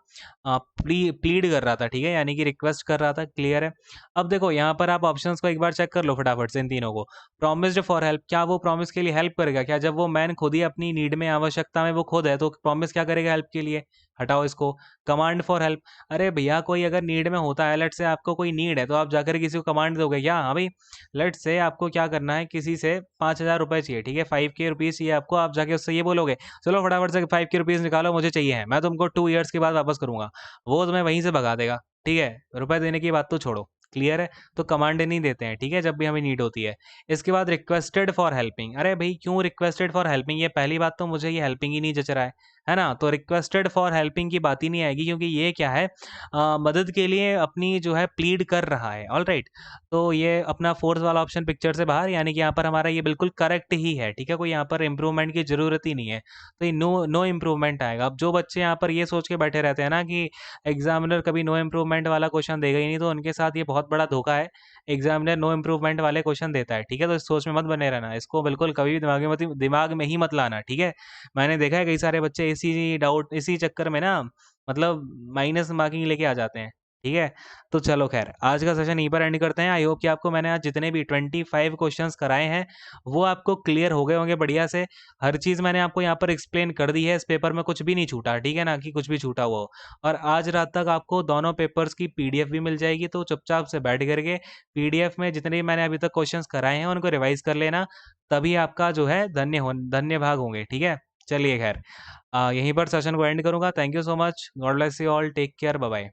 प्लीड कर रहा था, ठीक है, यानी कि रिक्वेस्ट कर रहा था। क्लियर है। अब देखो यहाँ पर आप ऑप्शंस को एक बार चेक कर लो फटाफट से इन तीनों को। प्रॉमिस्ड फॉर हेल्प, क्या वो प्रॉमिस के लिए हेल्प करेगा क्या, जब वो मैन खुद ही अपनी नीड में आवश्यकता में वो खुद है, तो प्रॉमिस क्या करेगा हेल्प के लिए। हटाओ इसको। कमांड फॉर हेल्प, अरे भैया कोई अगर नीड में होता है, लेट से आपको कोई नीड है, तो आप जाकर किसी को कमांड दोगे क्या, हाँ भाई। लेट से आपको क्या करना है, किसी से 5,000 रुपये चाहिए, ठीक है, 5K रुपीज़ चाहिए आपको, आप जाके उससे ये बोलोगे चलो फटाफट से 5K रुपीज़ निकालो मुझे चाहिए है, मैं तुमको 2 ईयर्स के बाद वापस करूंगा। वो तुम्हें वहीं से भगा देगा, ठीक है। रुपए देने की बात तो छोड़ो। क्लियर है। तो कमांड नहीं देते हैं, ठीक है, जब भी हमें नीड होती है। इसके बाद रिक्वेस्टेड फॉर हेल्पिंग, अरे भाई क्यों रिक्वेस्टेड फॉर हेल्पिंग, ये पहली बात तो मुझे ये हेल्पिंग ही नहीं जच रहा है ना। तो रिक्वेस्टेड फॉर हेल्पिंग की बात ही नहीं आएगी, क्योंकि ये क्या है, मदद के लिए अपनी जो है प्लीड कर रहा है। All right. तो ये अपना फोर्थ वाला ऑप्शन पिक्चर से बाहर, यानी कि यहाँ पर हमारा ये बिल्कुल करेक्ट ही है, ठीक है, कोई यहाँ पर इंप्रूवमेंट की जरूरत ही नहीं है। तो ये नो नो इम्प्रूवमेंट आएगा। अब जो बच्चे यहाँ पर ये सोच के बैठे रहते हैं ना कि एग्जामिनर कभी नो इम्प्रूवमेंट वाला क्वेश्चन देगा ही नहीं, तो उनके साथ ये बहुत बड़ा धोखा है। एग्जामिनर नो इम्प्रूवमेंट वाले क्वेश्चन देता है, ठीक है। तो इस सोच में मत बने रहना, इसको बिल्कुल कभी भी दिमाग में ही मत लाना, ठीक है। मैंने देखा है कई सारे बच्चे इसी डाउट इसी चक्कर में ना, मतलब माइनस मार्किंग लेके आ जाते हैं, ठीक है। तो चलो खैर, आज का सेशन यहीं पर एंड करते हैं। आई होप कि आपको मैंने आज जितने भी 25 क्वेश्चंस कराए हैं वो आपको क्लियर हो गए होंगे बढ़िया से। हर चीज़ मैंने आपको यहाँ पर एक्सप्लेन कर दी है, इस पेपर में कुछ भी नहीं छूटा, ठीक है ना, कि कुछ भी छूटा हुआ हो। और आज रात तक आपको दोनों पेपर्स की पीडीएफ भी मिल जाएगी, तो चुपचाप से बैठ करके पीडीएफ में जितने भी मैंने अभी तक क्वेश्चंस कराए हैं उनको रिवाइज कर लेना। तभी आपका जो है धन्य भाग होंगे, ठीक है। चलिए खैर, यहीं पर सेशन को एंड करूंगा। Thank you so much, God bless you all, take care, bye bye.